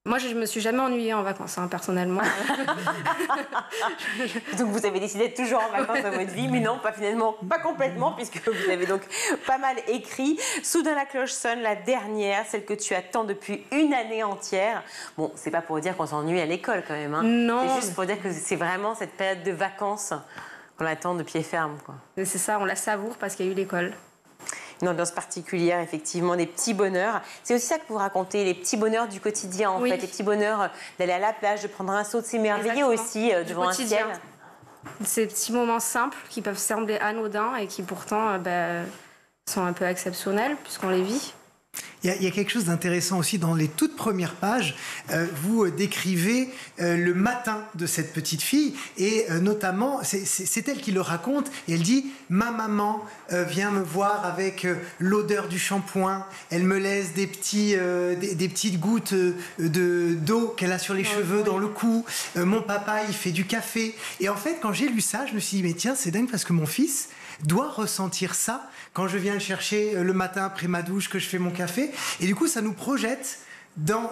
Moi je me suis jamais ennuyée en vacances personnellement. Donc vous avez décidé d'être toujours en vacances dans votre vie, mais non, pas complètement, puisque vous avez donc pas mal écrit. Soudain la cloche sonne, la dernière, celle que tu attends depuis une année entière. Bon, c'est pas pour dire qu'on s'ennuie à l'école quand même. Non. C'est juste pour dire que c'est vraiment cette période de vacances qu'on attend de pied ferme, quoi. C'est ça, on la savoure parce qu'il y a eu l'école. Une ambiance particulière, effectivement, des petits bonheurs. C'est aussi ça que vous racontez, les petits bonheurs du quotidien, en fait. Les petits bonheurs d'aller à la plage, de prendre un saut, de s'émerveiller aussi devant un ciel. Ces petits moments simples qui peuvent sembler anodins et qui pourtant sont un peu exceptionnels puisqu'on les vit. Il y a quelque chose d'intéressant aussi dans les toutes premières pages. Vous décrivez le matin de cette petite fille et notamment, c'est elle qui le raconte et elle dit « Ma maman vient me voir avec l'odeur du shampoing, elle me laisse des petites gouttes d'eau qu'elle a sur les cheveux, dans le cou. Mon papa, il fait du café. » Et en fait, quand j'ai lu ça, je me suis dit « Mais tiens, c'est dingue parce que mon fils doit ressentir ça quand je viens le chercher le matin après ma douche, que je fais mon café. » Et du coup, ça nous projette,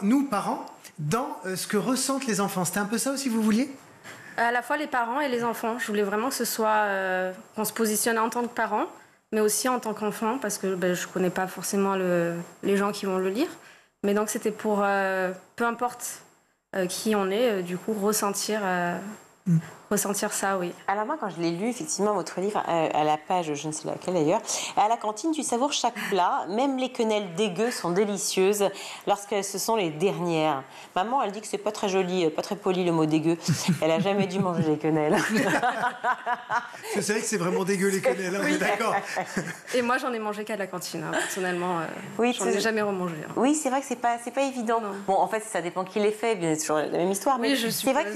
nous, parents, dans ce que ressentent les enfants. C'était un peu ça aussi, vous vouliez ? À la fois les parents et les enfants. Je voulais vraiment que ce soit... qu'on se positionne en tant que parents, mais aussi en tant qu'enfant, parce que je ne connais pas forcément les gens qui vont le lire. Mais donc, c'était pour, peu importe qui on est, du coup, ressentir ça, oui. Alors moi, quand je l'ai lu, effectivement, votre livre, à la page, je ne sais laquelle d'ailleurs, à la cantine, tu savoures chaque plat, même les quenelles dégueu sont délicieuses lorsqu'elles se sont les dernières. Maman, elle dit que c'est pas très joli, pas très poli le mot dégueu. Elle a jamais dû manger les quenelles. C'est vrai que c'est vraiment dégueu les quenelles, on est d'accord. Et moi, j'en ai mangé qu'à la cantine, personnellement. J'en ai jamais remangé. Oui, c'est vrai que c'est pas évident. Non. Bon, en fait, ça dépend qui les fait, bien sûr, la même histoire. Mais c'est vrai qu'il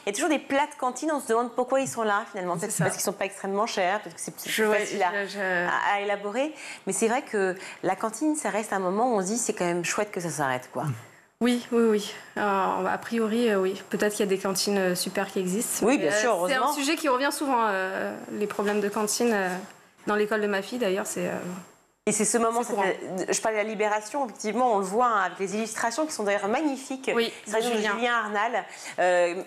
y a toujours des plats de cantine, on se demande pourquoi ils sont là finalement. Peut-être parce qu'ils ne sont pas extrêmement chers, peut-être que c'est plus facile à élaborer. Mais c'est vrai que la cantine, ça reste un moment où on se dit c'est quand même chouette que ça s'arrête, quoi. Oui. A priori, oui. Peut-être qu'il y a des cantines super qui existent. Oui, bien sûr, heureusement. C'est un sujet qui revient souvent, les problèmes de cantine. Dans l'école de ma fille, d'ailleurs, c'est... Et c'est ce moment, je parle de la Libération, effectivement, on le voit avec les illustrations qui sont d'ailleurs magnifiques. Oui, c'est Julien Arnal.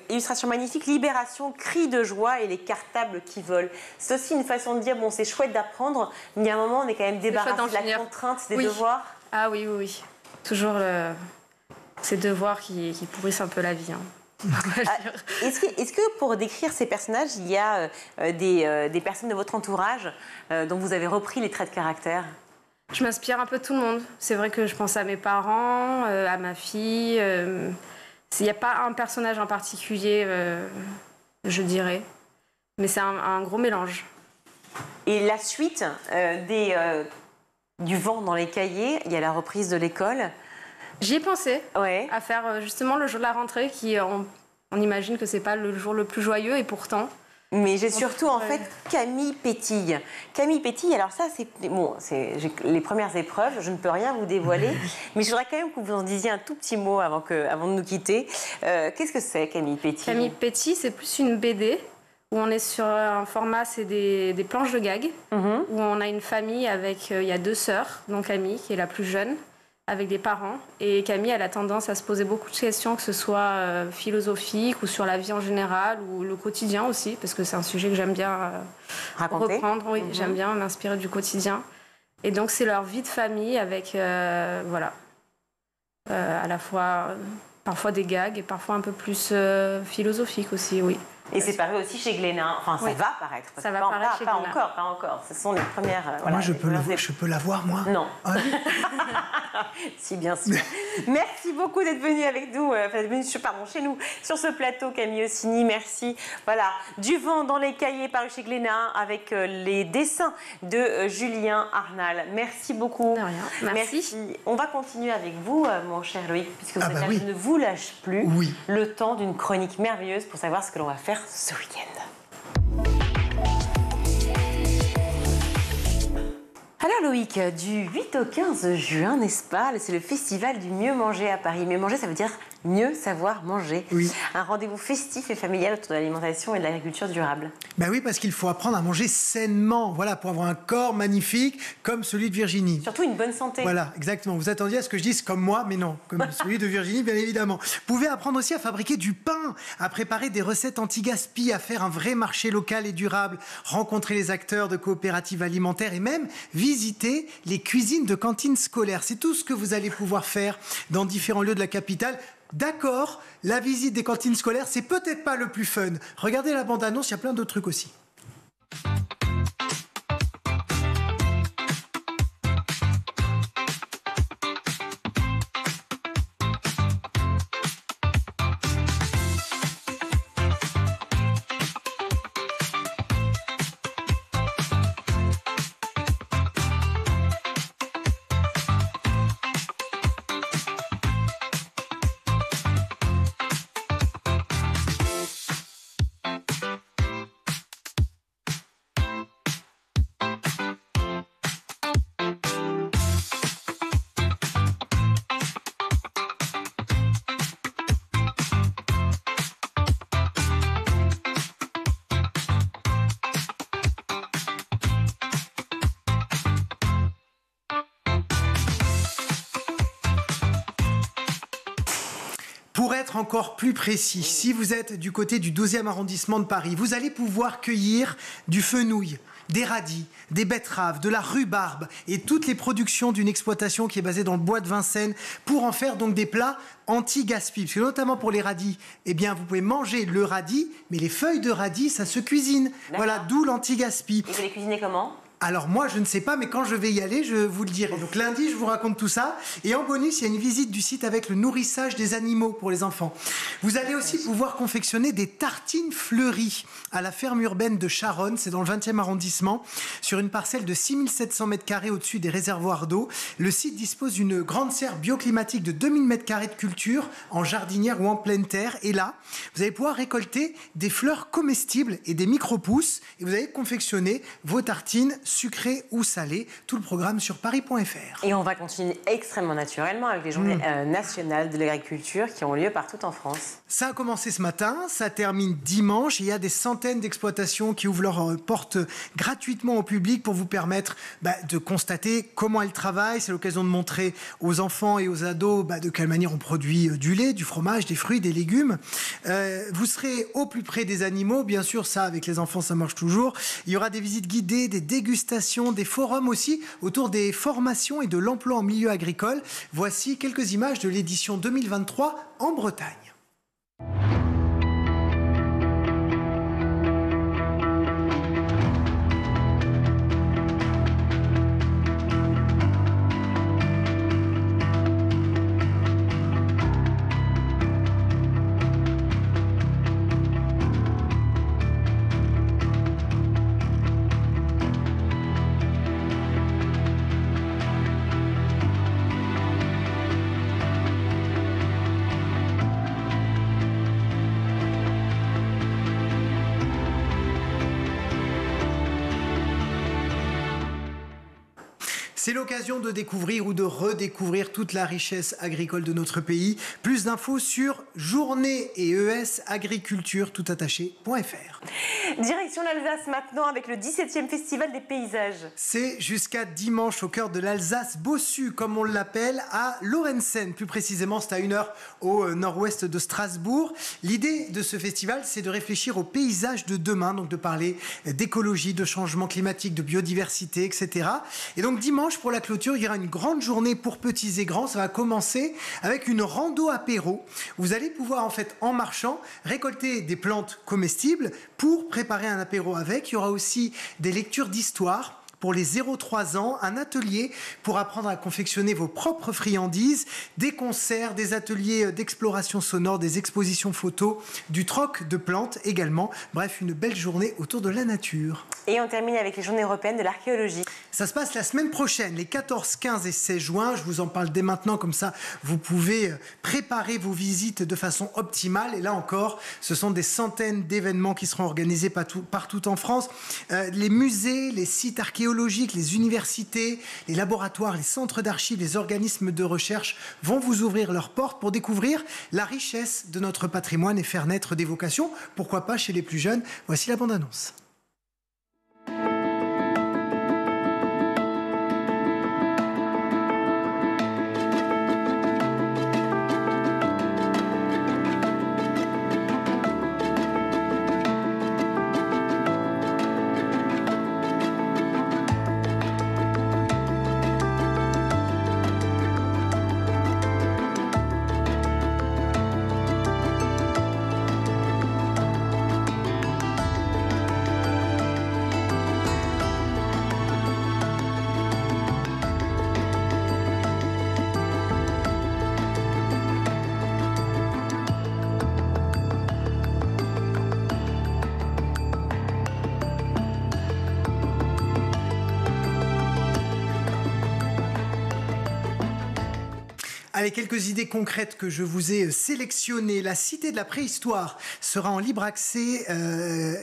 Illustration magnifique, Libération, cri de joie et les cartables qui volent. C'est aussi une façon de dire, bon, c'est chouette d'apprendre, mais il y a un moment, on est quand même débarrassé de la contrainte des devoirs. Ah oui. Toujours ces devoirs qui pourrissent un peu la vie. Est-ce que pour décrire ces personnages, il y a des personnes de votre entourage dont vous avez repris les traits de caractère ? Je m'inspire un peu de tout le monde. C'est vrai que je pense à mes parents, à ma fille. Il n'y a pas un personnage en particulier, je dirais. Mais c'est un gros mélange. Et la suite du vent dans les cahiers, il y a la reprise de l'école. J'y ai pensé à faire justement le jour de la rentrée, qui on imagine que c'est pas le jour le plus joyeux, et pourtant. Mais j'ai surtout en fait Camille Pétille. Camille Pétille, alors ça j'ai les premières épreuves, je ne peux rien vous dévoiler, mais je voudrais quand même que vous en disiez un tout petit mot avant de nous quitter. Qu'est-ce que c'est Camille Pétille ? Camille Pétille, c'est plus une BD où on est sur un format, c'est des planches de gag, où on a une famille avec, il y a 2 sœurs, dont Camille qui est la plus jeune, avec des parents. Et Camille, elle a tendance à se poser beaucoup de questions, que ce soit philosophiques ou sur la vie en général, ou le quotidien aussi, parce que c'est un sujet que j'aime bien reprendre. Oui, j'aime bien m'inspirer du quotidien. Et donc, c'est leur vie de famille avec, à la fois, parfois des gags et parfois un peu plus philosophiques aussi, oui. Et c'est paru aussi chez Glénat. Enfin, ça va paraître. Ça va paraître chez Glénat. Pas encore. Ce sont les premières... Moi, je peux la voir, moi. Non. Ah, oui. Si, bien sûr. Merci beaucoup d'être venu avec nous, chez nous, sur ce plateau, Camille Ossini. Merci. Voilà, Du vent dans les cahiers, paru chez Glénat, avec les dessins de Julien Arnal. Merci beaucoup. De rien. Merci. On va continuer avec vous, mon cher Loïc, puisque vous êtes là, oui. je ne vous lâche plus. Oui. Le temps d'une chronique merveilleuse pour savoir ce que l'on va faire ce week-end. Alors Loïc, du 8 au 15 juin, n'est-ce pas, c'est le festival du mieux manger à Paris. Mieux manger, ça veut dire mieux savoir manger. Oui. Un rendez-vous festif et familial autour de l'alimentation et de l'agriculture durable. Ben oui, parce qu'il faut apprendre à manger sainement, voilà, pour avoir un corps magnifique comme celui de Virginie. Surtout une bonne santé. Voilà, exactement. Vous attendiez à ce que je dise comme moi, mais non, comme celui de Virginie, bien évidemment. Vous pouvez apprendre aussi à fabriquer du pain, à préparer des recettes anti-gaspi, à faire un vrai marché local et durable, rencontrer les acteurs de coopératives alimentaires et même visiter les cuisines de cantines scolaires. C'est tout ce que vous allez pouvoir faire dans différents lieux de la capitale. D'accord, la visite des cantines scolaires, c'est peut-être pas le plus fun. Regardez la bande-annonce, il y a plein d'autres trucs aussi. Pour être encore plus précis, si vous êtes du côté du 12e arrondissement de Paris, vous allez pouvoir cueillir du fenouil, des radis, des betteraves, de la rhubarbe et toutes les productions d'une exploitation qui est basée dans le bois de Vincennes pour en faire donc des plats anti-gaspi. Parce que notamment pour les radis, eh bien vous pouvez manger le radis, mais les feuilles de radis, ça se cuisine. Voilà, d'où l'anti-gaspi. Et vous les cuisinez comment ? Alors moi, je ne sais pas, mais quand je vais y aller, je vous le dirai. Donc lundi, je vous raconte tout ça. Et en bonus, il y a une visite du site avec le nourrissage des animaux pour les enfants. Vous allez aussi pouvoir confectionner des tartines fleuries à la ferme urbaine de Charonne, c'est dans le 20e arrondissement, sur une parcelle de 6700 m² au-dessus des réservoirs d'eau. Le site dispose d'une grande serre bioclimatique de 2000 m² de culture en jardinière ou en pleine terre. Et là, vous allez pouvoir récolter des fleurs comestibles et des micro-pousses. Et vous allez confectionner vos tartines sucré ou salé, tout le programme sur paris.fr. Et on va continuer extrêmement naturellement avec les journées nationales de l'agriculture qui ont lieu partout en France. Ça a commencé ce matin, ça termine dimanche. Il y a des centaines d'exploitations qui ouvrent leurs portes gratuitement au public pour vous permettre de constater comment elles travaillent. C'est l'occasion de montrer aux enfants et aux ados de quelle manière on produit du lait, du fromage, des fruits, des légumes. Vous serez au plus près des animaux, bien sûr, ça avec les enfants ça marche toujours. Il y aura des visites guidées, des dégustations, des forums aussi autour des formations et de l'emploi en milieu agricole. Voici quelques images de l'édition 2023 en Bretagne. C'est l'occasion de découvrir ou de redécouvrir toute la richesse agricole de notre pays. Plus d'infos sur journée et ES agriculture toutattaché.fr. Direction l'Alsace maintenant avec le 17e Festival des paysages. C'est jusqu'à dimanche au cœur de l'Alsace Bossu, comme on l'appelle, à Lorenzen. Plus précisément, c'est à 1 heure au nord-ouest de Strasbourg. L'idée de ce festival, c'est de réfléchir aux paysages de demain, donc de parler d'écologie, de changement climatique, de biodiversité, etc. Et donc dimanche, dimanche, pour la clôture, il y aura une grande journée pour petits et grands. Ça va commencer avec une rando apéro. Vous allez pouvoir, en fait, en marchant, récolter des plantes comestibles pour préparer un apéro avec. Il y aura aussi des lectures d'histoire pour les 0-3 ans, un atelier pour apprendre à confectionner vos propres friandises, des concerts, des ateliers d'exploration sonore, des expositions photos, du troc de plantes également. Bref, une belle journée autour de la nature. Et on termine avec les Journées européennes de l'archéologie. Ça se passe la semaine prochaine, les 14, 15 et 16 juin. Je vous en parle dès maintenant, comme ça vous pouvez préparer vos visites de façon optimale. Et là encore, ce sont des centaines d'événements qui seront organisés partout en France. Les musées, les sites archéologiques, les universités, les laboratoires, les centres d'archives, les organismes de recherche vont vous ouvrir leurs portes pour découvrir la richesse de notre patrimoine et faire naître des vocations. Pourquoi pas chez les plus jeunes? Voici la bande-annonce. Allez, quelques idées concrètes que je vous ai sélectionnées. La Cité de la Préhistoire sera en libre accès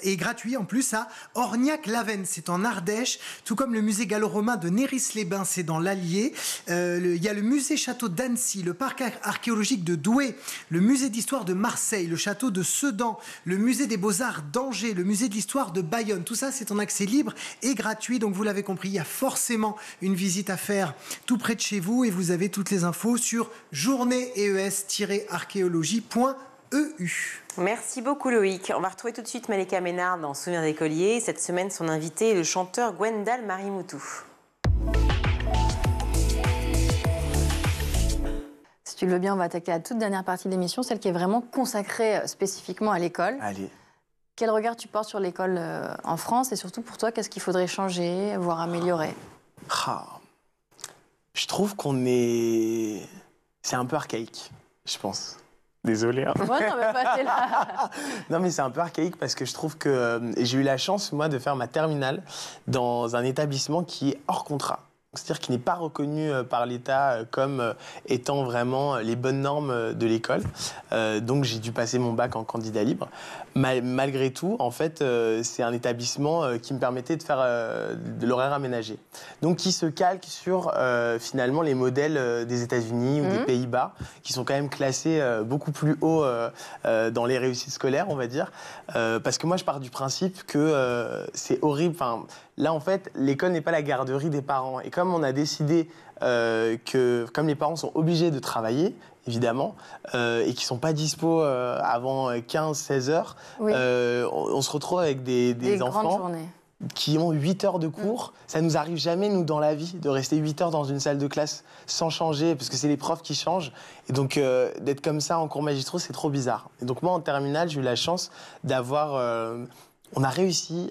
et gratuit en plus à Orniac-Lavenne, c'est en Ardèche, tout comme le musée gallo-romain de Néris-les-Bains, c'est dans l'Allier. Il y a le musée château d'Annecy, le parc archéologique de Douai, le musée d'histoire de Marseille, le château de Sedan, le musée des beaux-arts d'Angers, le musée d'histoire de Bayonne. Tout ça, c'est en accès libre et gratuit. Donc vous l'avez compris, il y a forcément une visite à faire tout près de chez vous et vous avez toutes les infos sur journéees-archéologie.eu. Merci beaucoup Loïc. On va retrouver tout de suite Malika Ménard dans Souvenirs d'écoliers. Cette semaine, son invité est le chanteur Gwendal Marimoutou. Si tu le veux bien, on va attaquer la toute dernière partie de l'émission, celle qui est vraiment consacrée spécifiquement à l'école. Allez. Quel regard tu portes sur l'école en France et surtout pour toi, qu'est-ce qu'il faudrait changer, voire améliorer? Je trouve qu'on est... C'est un peu archaïque, je pense. Désolé. Hein. Ouais, non, mais pas, t'es là. Non, mais c'est un peu archaïque parce que je trouve que j'ai eu la chance, moi, de faire ma terminale dans un établissement qui est hors contrat. C'est-à-dire qui n'est pas reconnu par l'État comme étant vraiment les bonnes normes de l'école. Donc j'ai dû passer mon bac en candidat libre. Malgré tout, en fait, c'est un établissement qui me permettait de faire de l'horaire aménagé. Donc qui se calque sur finalement les modèles des États-Unis ou des Pays-Bas, qui sont quand même classés beaucoup plus haut dans les réussites scolaires, on va dire. Parce que moi, je pars du principe que c'est horrible. Enfin, là, en fait, l'école n'est pas la garderie des parents. Et comme on a décidé que, comme les parents sont obligés de travailler, évidemment, et qui ne sont pas dispo avant 15-16 heures, oui. On se retrouve avec des enfants qui ont 8 heures de cours. Ça ne nous arrive jamais, nous, dans la vie, de rester 8 heures dans une salle de classe sans changer, parce que c'est les profs qui changent. Et donc, d'être comme ça en cours magistraux, c'est trop bizarre. Et donc, moi, en terminale, j'ai eu la chance d'avoir... On a réussi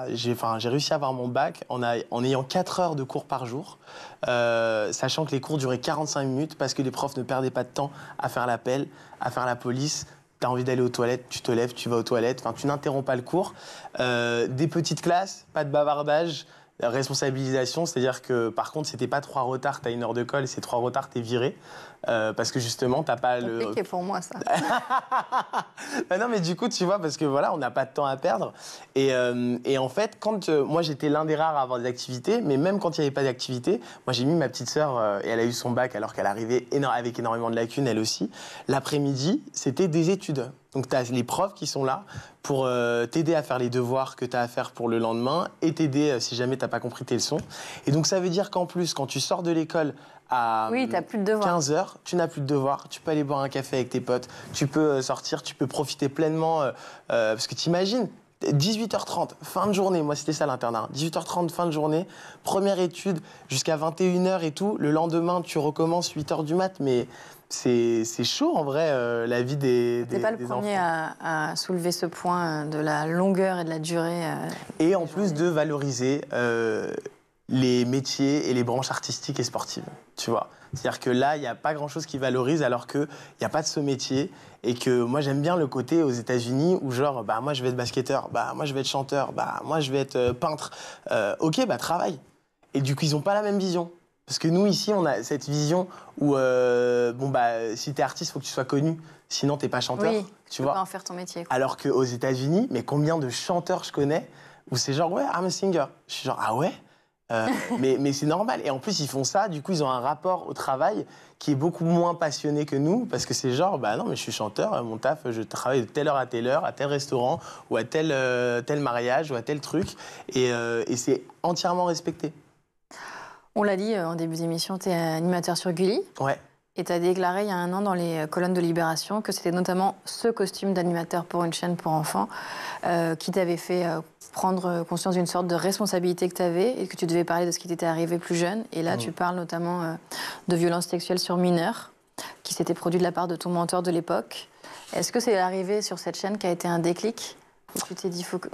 j'ai réussi à avoir mon bac en ayant 4 heures de cours par jour, sachant que les cours duraient 45 minutes parce que les profs ne perdaient pas de temps à faire l'appel, à faire la police. Tu as envie d'aller aux toilettes, tu te lèves, tu vas aux toilettes, enfin, tu n'interromps pas le cours. Des petites classes, pas de bavardage, responsabilisation, c'est-à-dire que par contre, c'était pas 3 retards, tu as 1 heure de colle, c'est 3 retards, tu es viré. Parce que justement, t'as pas le... C'est compliqué pour moi, ça. Bah non, mais du coup, tu vois, parce que voilà, on n'a pas de temps à perdre. Et en fait, quand moi, j'étais l'un des rares à avoir des activités, mais même quand il n'y avait pas d'activité, moi, j'ai mis ma petite sœur, et elle a eu son bac alors qu'elle arrivait avec énormément de lacunes, elle aussi. L'après-midi, c'était des études. Donc, tu as les profs qui sont là pour t'aider à faire les devoirs que tu as à faire pour le lendemain et t'aider si jamais tu n'as pas compris tes leçons. Et donc, ça veut dire qu'en plus, quand tu sors de l'école à 15 heures, tu n'as plus de devoirs, tu peux aller boire un café avec tes potes, tu peux sortir, tu peux profiter pleinement, parce que t'imagines, 18h30, fin de journée, moi c'était ça l'internat, 18h30, fin de journée, première étude jusqu'à 21h et tout, le lendemain tu recommences 8h du mat, mais c'est chaud en vrai la vie des enfants. T'es pas le premier à soulever ce point de la longueur et de la durée. Et en plus de valoriser les métiers et les branches artistiques et sportives, tu vois. C'est-à-dire que là, il n'y a pas grand-chose qui valorise alors qu'il n'y a pas de ce métier. Et que moi, j'aime bien le côté aux États-Unis où genre, bah, moi, je vais être basketteur, bah, moi, je vais être chanteur, bah, moi, je vais être peintre. Ok, bah, travaille. Et du coup, ils n'ont pas la même vision. Parce que nous, ici, on a cette vision où, bon, bah, si tu es artiste, il faut que tu sois connu. Sinon, tu n'es pas chanteur. Oui, tu vois. Pas en faire ton métier. Quoi. Alors qu'aux États-Unis, mais combien de chanteurs je connais où c'est genre, ouais, I'm a singer. Je suis genre, ah ouais mais c'est normal. Et en plus, ils font ça, du coup, ils ont un rapport au travail qui est beaucoup moins passionné que nous, parce que c'est genre, bah non, mais je suis chanteur, mon taf, je travaille de telle heure, à tel restaurant, ou à tel mariage, ou à tel truc, et c'est entièrement respecté. On l'a dit en début d'émission, tu es animateur sur Gulli. Ouais. Et tu as déclaré il y a un an dans les colonnes de Libération que c'était notamment ce costume d'animateur pour une chaîne pour enfants qui t'avait fait prendre conscience d'une sorte de responsabilité que tu avais et que tu devais parler de ce qui t'était arrivé plus jeune. Et là, tu parles notamment de violences sexuelles sur mineurs qui s'étaient produites de la part de ton mentor de l'époque. Est-ce que c'est l'arrivée sur cette chaîne qui a été un déclic ? Tu t'es dit, faut que...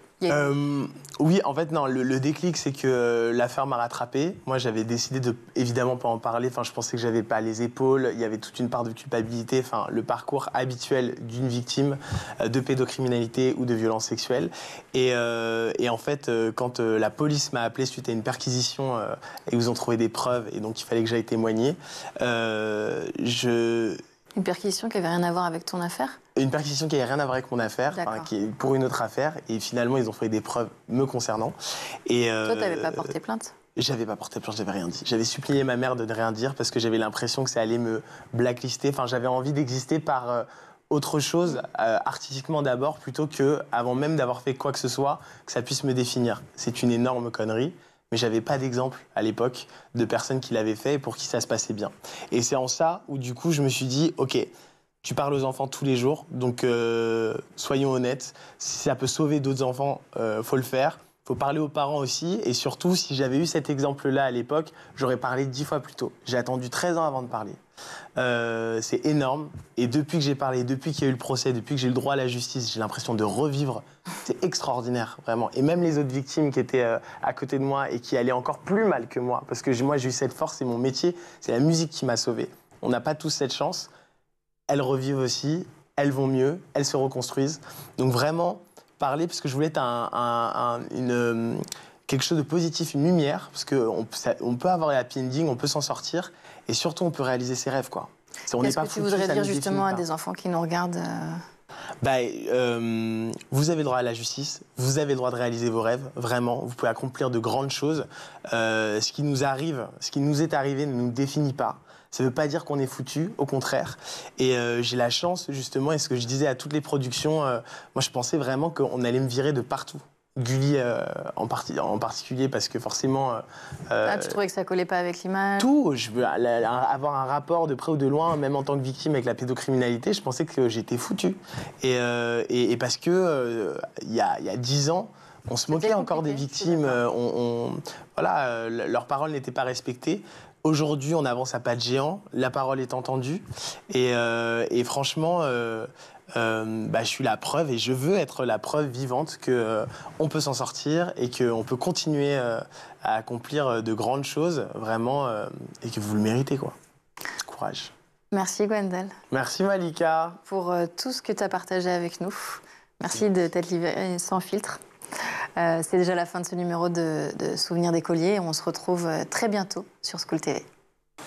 Oui, en fait, non. Le déclic, c'est que l'affaire m'a rattrapé. Moi, j'avais décidé de, évidemment, pas en parler. Enfin, je pensais que j'avais pas les épaules. Il y avait toute une part de culpabilité. Enfin, le parcours habituel d'une victime de pédocriminalité ou de violence sexuelle. Et en fait, quand la police m'a appelé suite à une perquisition et ils ont trouvé des preuves et donc il fallait que j'aille témoigner, Une perquisition qui n'avait rien à voir avec ton affaire ? Une perquisition qui n'avait rien à voir avec mon affaire, qui est pour une autre affaire. Et finalement, ils ont trouvé des preuves me concernant. Et toi, tu n'avais pas porté plainte ? J'avais pas porté plainte, j'avais rien dit. J'avais supplié ma mère de ne rien dire parce que j'avais l'impression que ça allait me blacklister. Enfin, j'avais envie d'exister par autre chose, artistiquement d'abord, plutôt que, avant même d'avoir fait quoi que ce soit, que ça puisse me définir. C'est une énorme connerie. Mais j'avais pas d'exemple à l'époque de personnes qui l'avaient fait et pour qui ça se passait bien. Et c'est en ça où du coup je me suis dit, ok, tu parles aux enfants tous les jours, donc soyons honnêtes, si ça peut sauver d'autres enfants, faut le faire. Faut parler aux parents aussi, et surtout, si j'avais eu cet exemple-là à l'époque, j'aurais parlé 10 fois plus tôt. J'ai attendu 13 ans avant de parler. C'est énorme, et depuis que j'ai parlé, depuis qu'il y a eu le procès, depuis que j'ai eu le droit à la justice, j'ai l'impression de revivre. C'est extraordinaire, vraiment. Et même les autres victimes qui étaient à côté de moi et qui allaient encore plus mal que moi, parce que moi j'ai eu cette force, c'est mon métier, c'est la musique qui m'a sauvé. On n'a pas tous cette chance. Elles revivent aussi, elles vont mieux, elles se reconstruisent. Donc vraiment, parler, parce que je voulais être quelque chose de positif, une lumière, parce qu'on peut avoir un happy ending, on peut s'en sortir, et surtout on peut réaliser ses rêves, quoi. Qu'est-ce que tu voudrais dire justement à des enfants qui nous regardent vous avez le droit à la justice, vous avez le droit de réaliser vos rêves, vraiment, vous pouvez accomplir de grandes choses. Ce qui nous arrive, ce qui nous est arrivé ne nous définit pas. Ça ne veut pas dire qu'on est foutu, au contraire. Et j'ai la chance, justement, et ce que je disais à toutes les productions, moi je pensais vraiment qu'on allait me virer de partout. Gulli en particulier, parce que forcément... tu trouvais que ça collait pas avec l'image ? Tout, je veux avoir un rapport de près ou de loin, même en tant que victime avec la pédocriminalité, je pensais que j'étais foutu. Et parce que il y a 10 ans, on se moquait encore des victimes, voilà, leurs paroles n'étaient pas respectées. Aujourd'hui, on avance à pas de géant, la parole est entendue, et franchement, je suis la preuve, et je veux être la preuve vivante qu'on peut s'en sortir, et qu'on peut continuer à accomplir de grandes choses, vraiment, et que vous le méritez, quoi. Courage. Merci Gwendal. Merci Malika. Pour tout ce que tu as partagé avec nous. Merci de t'être livré sans filtre. C'est déjà la fin de ce numéro de Souvenirs d'écoliers. On se retrouve très bientôt sur School TV.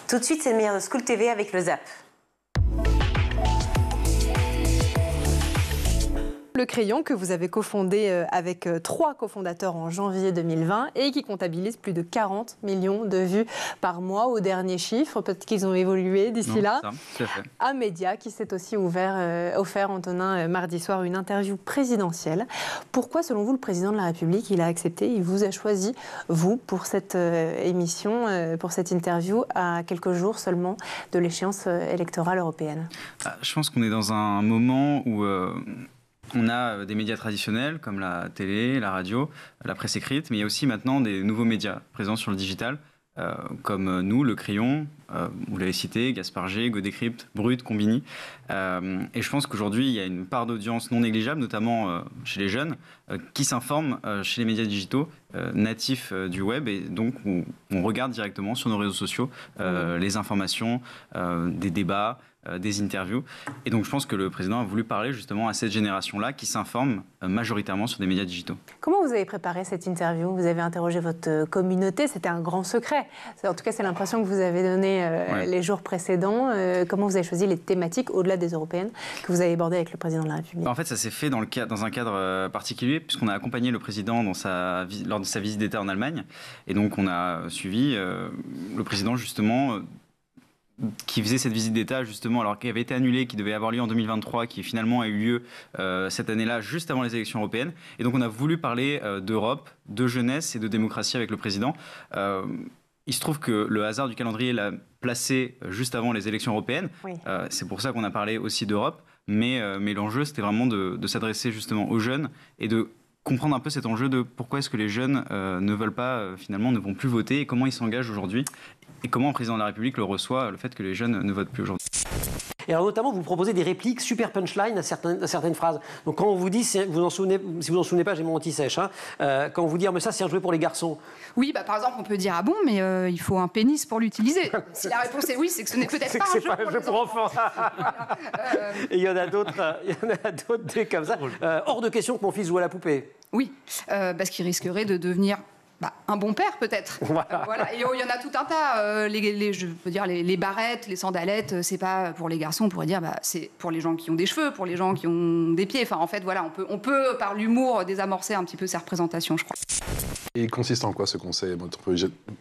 Tout de suite, c'est le meilleur de School TV avec le Zap. Le Crayon que vous avez cofondé avec 3 cofondateurs en janvier 2020 et qui comptabilise plus de 40 millions de vues par mois au dernier chiffre. Peut-être qu'ils ont évolué d'ici là. Un média qui s'est aussi offert, Antonin, mardi soir, une interview présidentielle. Pourquoi, selon vous, le président de la République, il a accepté, il vous a choisi, vous, pour cette émission, pour cette interview, à quelques jours seulement de l'échéance électorale européenne ? Je pense qu'on est dans un moment où... On a des médias traditionnels comme la télé, la radio, la presse écrite, mais il y a aussi maintenant des nouveaux médias présents sur le digital, comme nous, Le Crayon, vous l'avez cité, Gaspard G, Go Décrypte, Brut, Combini. Et je pense qu'aujourd'hui, il y a une part d'audience non négligeable, notamment chez les jeunes, qui s'informent chez les médias digitaux natifs du web. Et donc, on regarde directement sur nos réseaux sociaux les informations, des débats, des interviews. Et donc, je pense que le président a voulu parler justement à cette génération-là qui s'informe majoritairement sur des médias digitaux. Comment vous avez préparé cette interview? Vous avez interrogé votre communauté, c'était un grand secret. En tout cas, c'est l'impression que vous avez donnée les jours précédents. Comment vous avez choisi les thématiques, au-delà des européennes, que vous avez abordées avec le président de la République? En fait, ça s'est fait dans un cadre particulier, puisqu'on a accompagné le président lors de sa visite d'État en Allemagne. Et donc, on a suivi le président, justement, qui faisait cette visite d'État, justement, alors qui avait été annulée, qui devait avoir lieu en 2023, qui finalement a eu lieu cette année-là, juste avant les élections européennes. Et donc, on a voulu parler d'Europe, de jeunesse et de démocratie avec le président. Il se trouve que le hasard du calendrier l'a placé juste avant les élections européennes. Oui. C'est pour ça qu'on a parlé aussi d'Europe. Mais l'enjeu, c'était vraiment de s'adresser justement aux jeunes et de comprendre un peu cet enjeu de pourquoi est-ce que les jeunes ne veulent pas, finalement, ne vont plus voter et comment ils s'engagent aujourd'hui et comment le président de la République le reçoit, le fait que les jeunes ne votent plus aujourd'hui. Et alors notamment, vous proposez des répliques super punchline à certaines phrases. Donc quand on vous dit, si vous en souvenez pas, j'ai mon anti-sèche, hein, quand on vous dit, mais ça c'est un jouet pour les garçons. Oui, par exemple, on peut dire, ah bon, mais il faut un pénis pour l'utiliser. Si la réponse est oui, c'est que ce n'est peut-être pas un jeu pour enfants. Et il y en a d'autres comme ça. Hors de question que mon fils joue à la poupée. Oui, parce qu'il risquerait de devenir... un bon père peut-être. Voilà. Et il y en a tout un tas. Je peux dire les barrettes, les sandalettes, c'est pas pour les garçons. On pourrait dire c'est pour les gens qui ont des cheveux, pour les gens qui ont des pieds. Enfin, en fait, voilà, on peut par l'humour désamorcer un petit peu ces représentations, je crois. Et il consiste en quoi ce conseil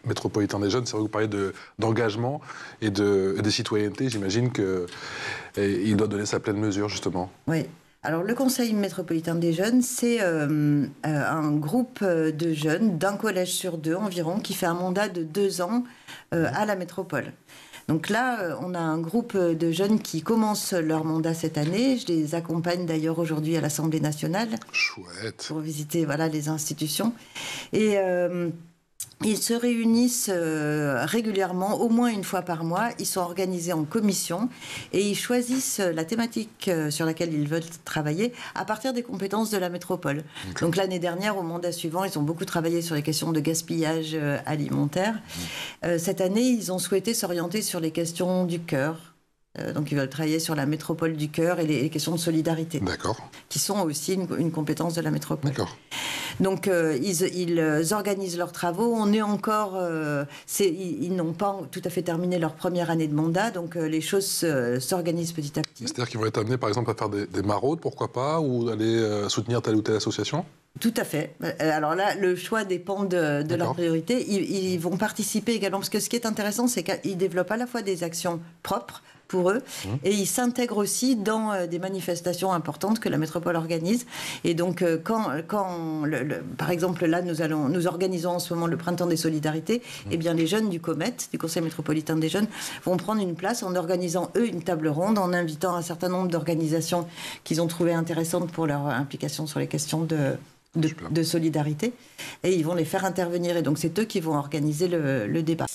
métropolitain des jeunes? C'est vrai que vous parlez d'engagement et de citoyenneté. J'imagine qu'il doit donner sa pleine mesure, justement. Oui. Alors, le Conseil métropolitain des jeunes, c'est un groupe de jeunes d'un collège sur deux environ qui fait un mandat de 2 ans à la métropole. Donc là, on a un groupe de jeunes qui commencent leur mandat cette année. Je les accompagne d'ailleurs aujourd'hui à l'Assemblée nationale. Chouette. Pour visiter les institutions. Et... ils se réunissent régulièrement, au moins une fois par mois. Ils sont organisés en commission et ils choisissent la thématique sur laquelle ils veulent travailler à partir des compétences de la métropole. Okay. Donc l'année dernière, au mandat suivant, ils ont beaucoup travaillé sur les questions de gaspillage alimentaire. Cette année, ils ont souhaité s'orienter sur les questions du cœur. Donc ils veulent travailler sur la métropole du cœur et les questions de solidarité. D'accord. Qui sont aussi une compétence de la métropole. D'accord. Donc ils organisent leurs travaux. On est encore... ils n'ont pas tout à fait terminé leur première année de mandat, donc les choses s'organisent petit à petit. C'est-à-dire qu'ils vont être amenés par exemple à faire des maraudes, pourquoi pas, ou aller soutenir telle ou telle association? Tout à fait. Alors là, le choix dépend de leur priorité. Ils vont participer également, parce que ce qui est intéressant, c'est qu'ils développent à la fois des actions propres pour eux, et ils s'intègrent aussi dans des manifestations importantes que la métropole organise. Et donc, par exemple, là, nous organisons en ce moment le Printemps des Solidarités, eh bien, les jeunes du COMET, du Conseil métropolitain des jeunes, vont prendre une place en organisant, eux, une table ronde, en invitant un certain nombre d'organisations qu'ils ont trouvées intéressantes pour leur implication sur les questions de solidarité, et ils vont les faire intervenir. Et donc, c'est eux qui vont organiser le débat.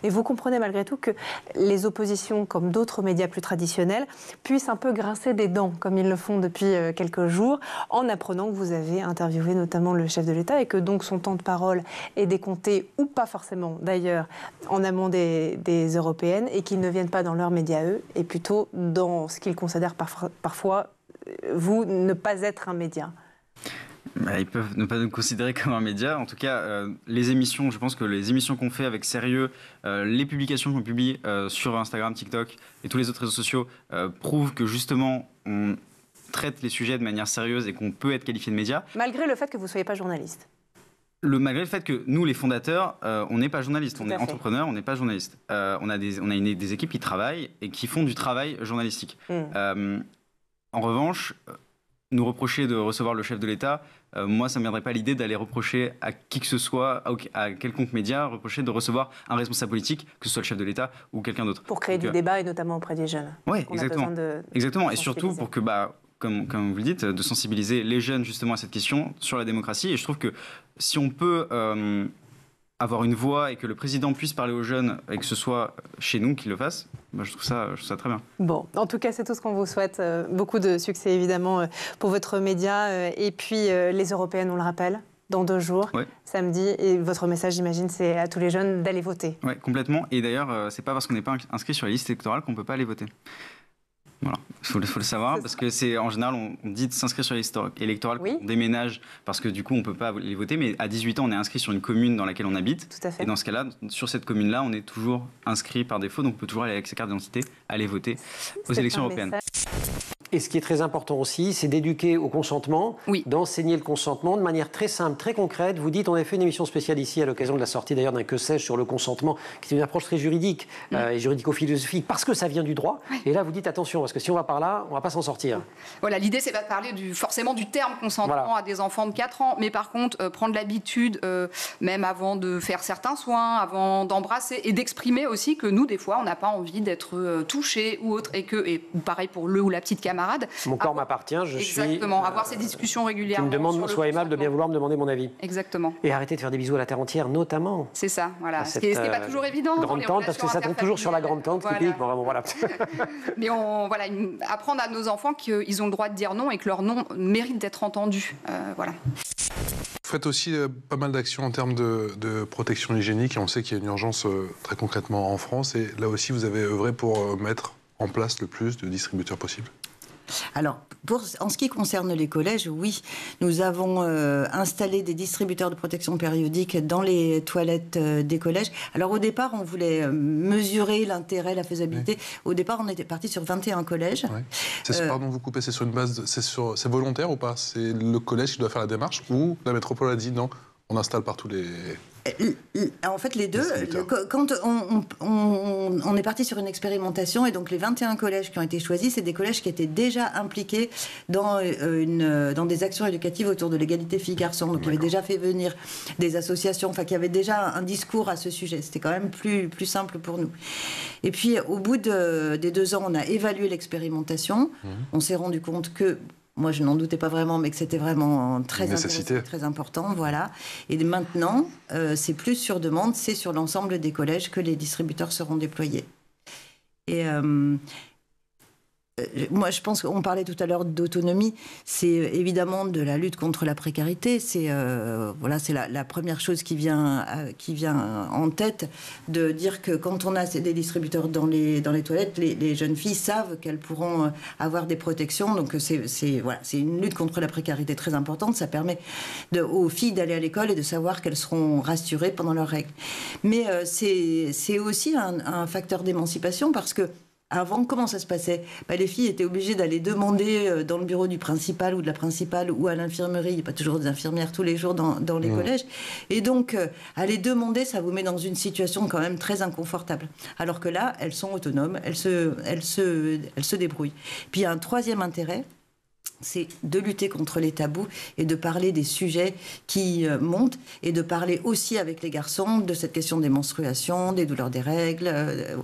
Mais vous comprenez malgré tout que les oppositions, comme d'autres médias plus traditionnels, puissent un peu grincer des dents, comme ils le font depuis quelques jours, en apprenant que vous avez interviewé notamment le chef de l'État et que donc son temps de parole est décompté, ou pas forcément d'ailleurs, en amont des européennes, et qu'ils ne viennent pas dans leurs médias eux, et plutôt dans ce qu'ils considèrent parfois, vous, ne pas être un média. Ils peuvent ne pas nous considérer comme un média. En tout cas, les émissions, je pense que les émissions qu'on fait avec sérieux, les publications qu'on publie sur Instagram, TikTok et tous les autres réseaux sociaux prouvent que justement, on traite les sujets de manière sérieuse et qu'on peut être qualifié de média. Malgré le fait que vous ne soyez pas journaliste. Malgré le fait que nous, les fondateurs, on n'est pas journalistes, on est entrepreneurs, on n'est pas journalistes. On a des équipes qui travaillent et qui font du travail journalistique. En revanche, nous reprocher de recevoir le chef de l'État, moi, ça ne me viendrait pas l'idée d'aller reprocher à qui que ce soit, à quelconque média, reprocher de recevoir un responsable politique, que ce soit le chef de l'État ou quelqu'un d'autre. Pour créer du débat et notamment auprès des jeunes. Oui, exactement. Exactement. Et surtout pour que comme vous le dites, de sensibiliser les jeunes justement à cette question sur la démocratie. Et je trouve que si on peut avoir une voix et que le président puisse parler aux jeunes et que ce soit chez nous qu'il le fasse, je trouve ça très bien. Bon, en tout cas, c'est tout ce qu'on vous souhaite. Beaucoup de succès, évidemment, pour votre média. Et puis, les Européennes, on le rappelle, dans 2 jours, samedi. Et votre message, j'imagine, c'est à tous les jeunes d'aller voter. Oui, complètement. Et d'ailleurs, c'est pas parce qu'on n'est pas inscrit sur les listes électorales qu'on ne peut pas aller voter. Voilà, il faut le savoir, parce que c'est en général, on dit de s'inscrire sur les listes électorales quand on déménage, parce que du coup, on ne peut pas les voter, mais à 18 ans, on est inscrit sur une commune dans laquelle on habite. Tout à fait. Et dans ce cas-là, sur cette commune-là, on est toujours inscrit par défaut, donc on peut toujours aller avec sa carte d'identité, aller voter aux élections européennes. Et ce qui est très important aussi, c'est d'éduquer au consentement, d'enseigner le consentement de manière très simple, très concrète. Vous dites, on avait fait une émission spéciale ici à l'occasion de la sortie d'ailleurs d'un Que sais-je sur le consentement, qui est une approche très juridique et juridico-philosophique, parce que ça vient du droit. Et là, vous dites, attention, parce que si on va par là, on ne va pas s'en sortir. Voilà, l'idée, c'est pas de parler forcément du terme consentement à des enfants de 4 ans, mais par contre, prendre l'habitude, même avant de faire certains soins, avant d'embrasser, et d'exprimer aussi que nous, des fois, on n'a pas envie d'être touché ou autre, et pareil pour le ou la petite camarade. Mon corps m'appartient, je suis... Exactement, avoir ces discussions régulièrement. Tu me demandes, sois aimable de bien vouloir me demander mon avis. Exactement. Et arrêter de faire des bisous à la terre entière, notamment. C'est ça, voilà. Ce qui n'est pas toujours évident. Grande tante, parce que ça tombe toujours sur la grande tante, typique. Bon, voilà. Mais apprendre à nos enfants qu'ils ont le droit de dire non et que leur non mérite d'être entendu. Voilà. Vous faites aussi pas mal d'actions en termes de protection hygiénique, et on sait qu'il y a une urgence très concrètement en France, et là aussi vous avez œuvré pour mettre en place le plus de distributeurs possible. Alors, en ce qui concerne les collèges, oui, nous avons installé des distributeurs de protection périodique dans les toilettes des collèges. Alors, au départ, on voulait mesurer l'intérêt, la faisabilité. Au départ, on était parti sur 21 collèges. Pardon, vous coupez, c'est sur une base, c'est volontaire ou pas? C'est le collège qui doit faire la démarche, ou la métropole a dit non, on installe partout les... En fait, les deux. Quand on est parti sur une expérimentation, et donc les 21 collèges qui ont été choisis, c'est des collèges qui étaient déjà impliqués dans des actions éducatives autour de l'égalité filles-garçons. Donc, qui avaient déjà fait venir des associations, qui avaient déjà un discours à ce sujet. C'était quand même plus simple pour nous. Et puis, au bout des 2 ans, on a évalué l'expérimentation. On s'est rendu compte que... Moi, je n'en doutais pas vraiment, mais que c'était vraiment très important. Voilà. Et maintenant, c'est plus sur demande, c'est sur l'ensemble des collèges que les distributeurs seront déployés. Et moi, je pense qu'on parlait tout à l'heure d'autonomie. C'est évidemment de la lutte contre la précarité. C'est la première chose qui vient en tête, de dire que quand on a des distributeurs dans les toilettes, les jeunes filles savent qu'elles pourront avoir des protections. Donc c'est une lutte contre la précarité très importante. Ça permet aux filles d'aller à l'école et de savoir qu'elles seront rassurées pendant leurs règles. Mais c'est aussi un facteur d'émancipation, parce que avant, comment ça se passait? Les filles étaient obligées d'aller demander dans le bureau du principal ou de la principale ou à l'infirmerie. Il n'y a pas toujours des infirmières tous les jours dans les collèges. Et donc, aller demander, ça vous met dans une situation quand même très inconfortable. Alors que là, elles sont autonomes, elles se débrouillent. Puis il y a un troisième intérêt, c'est de lutter contre les tabous et de parler des sujets qui montent, et de parler aussi avec les garçons de cette question des menstruations, des douleurs des règles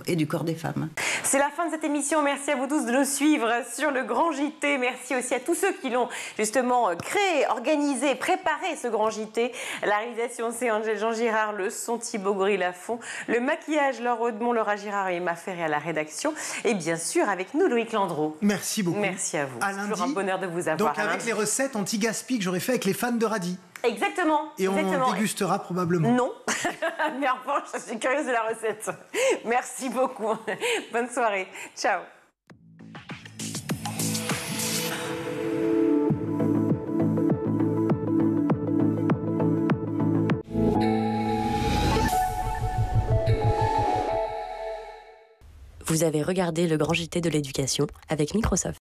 et du corps des femmes. C'est la fin de cette émission. Merci à vous tous de nous suivre sur le Grand JT. Merci aussi à tous ceux qui l'ont justement créé, organisé, préparé ce Grand JT. La réalisation, c'est Angèle Jean Girard, le son Thibaut Gorille-Lafont, le maquillage Laure Audemont, Laura Girard et Emma Ferré à la rédaction, et bien sûr avec nous Loïc Landreau. Merci beaucoup. Merci à vous. C'est toujours un bonheur de vous avoir. Donc avec les recettes anti-gaspi que j'aurais fait avec les fans de radis. Exactement. Et on dégustera probablement. Non. Mais en revanche, je suis curieuse de la recette. Merci beaucoup. Bonne soirée. Ciao. Vous avez regardé le Grand JT de l'éducation avec Microsoft.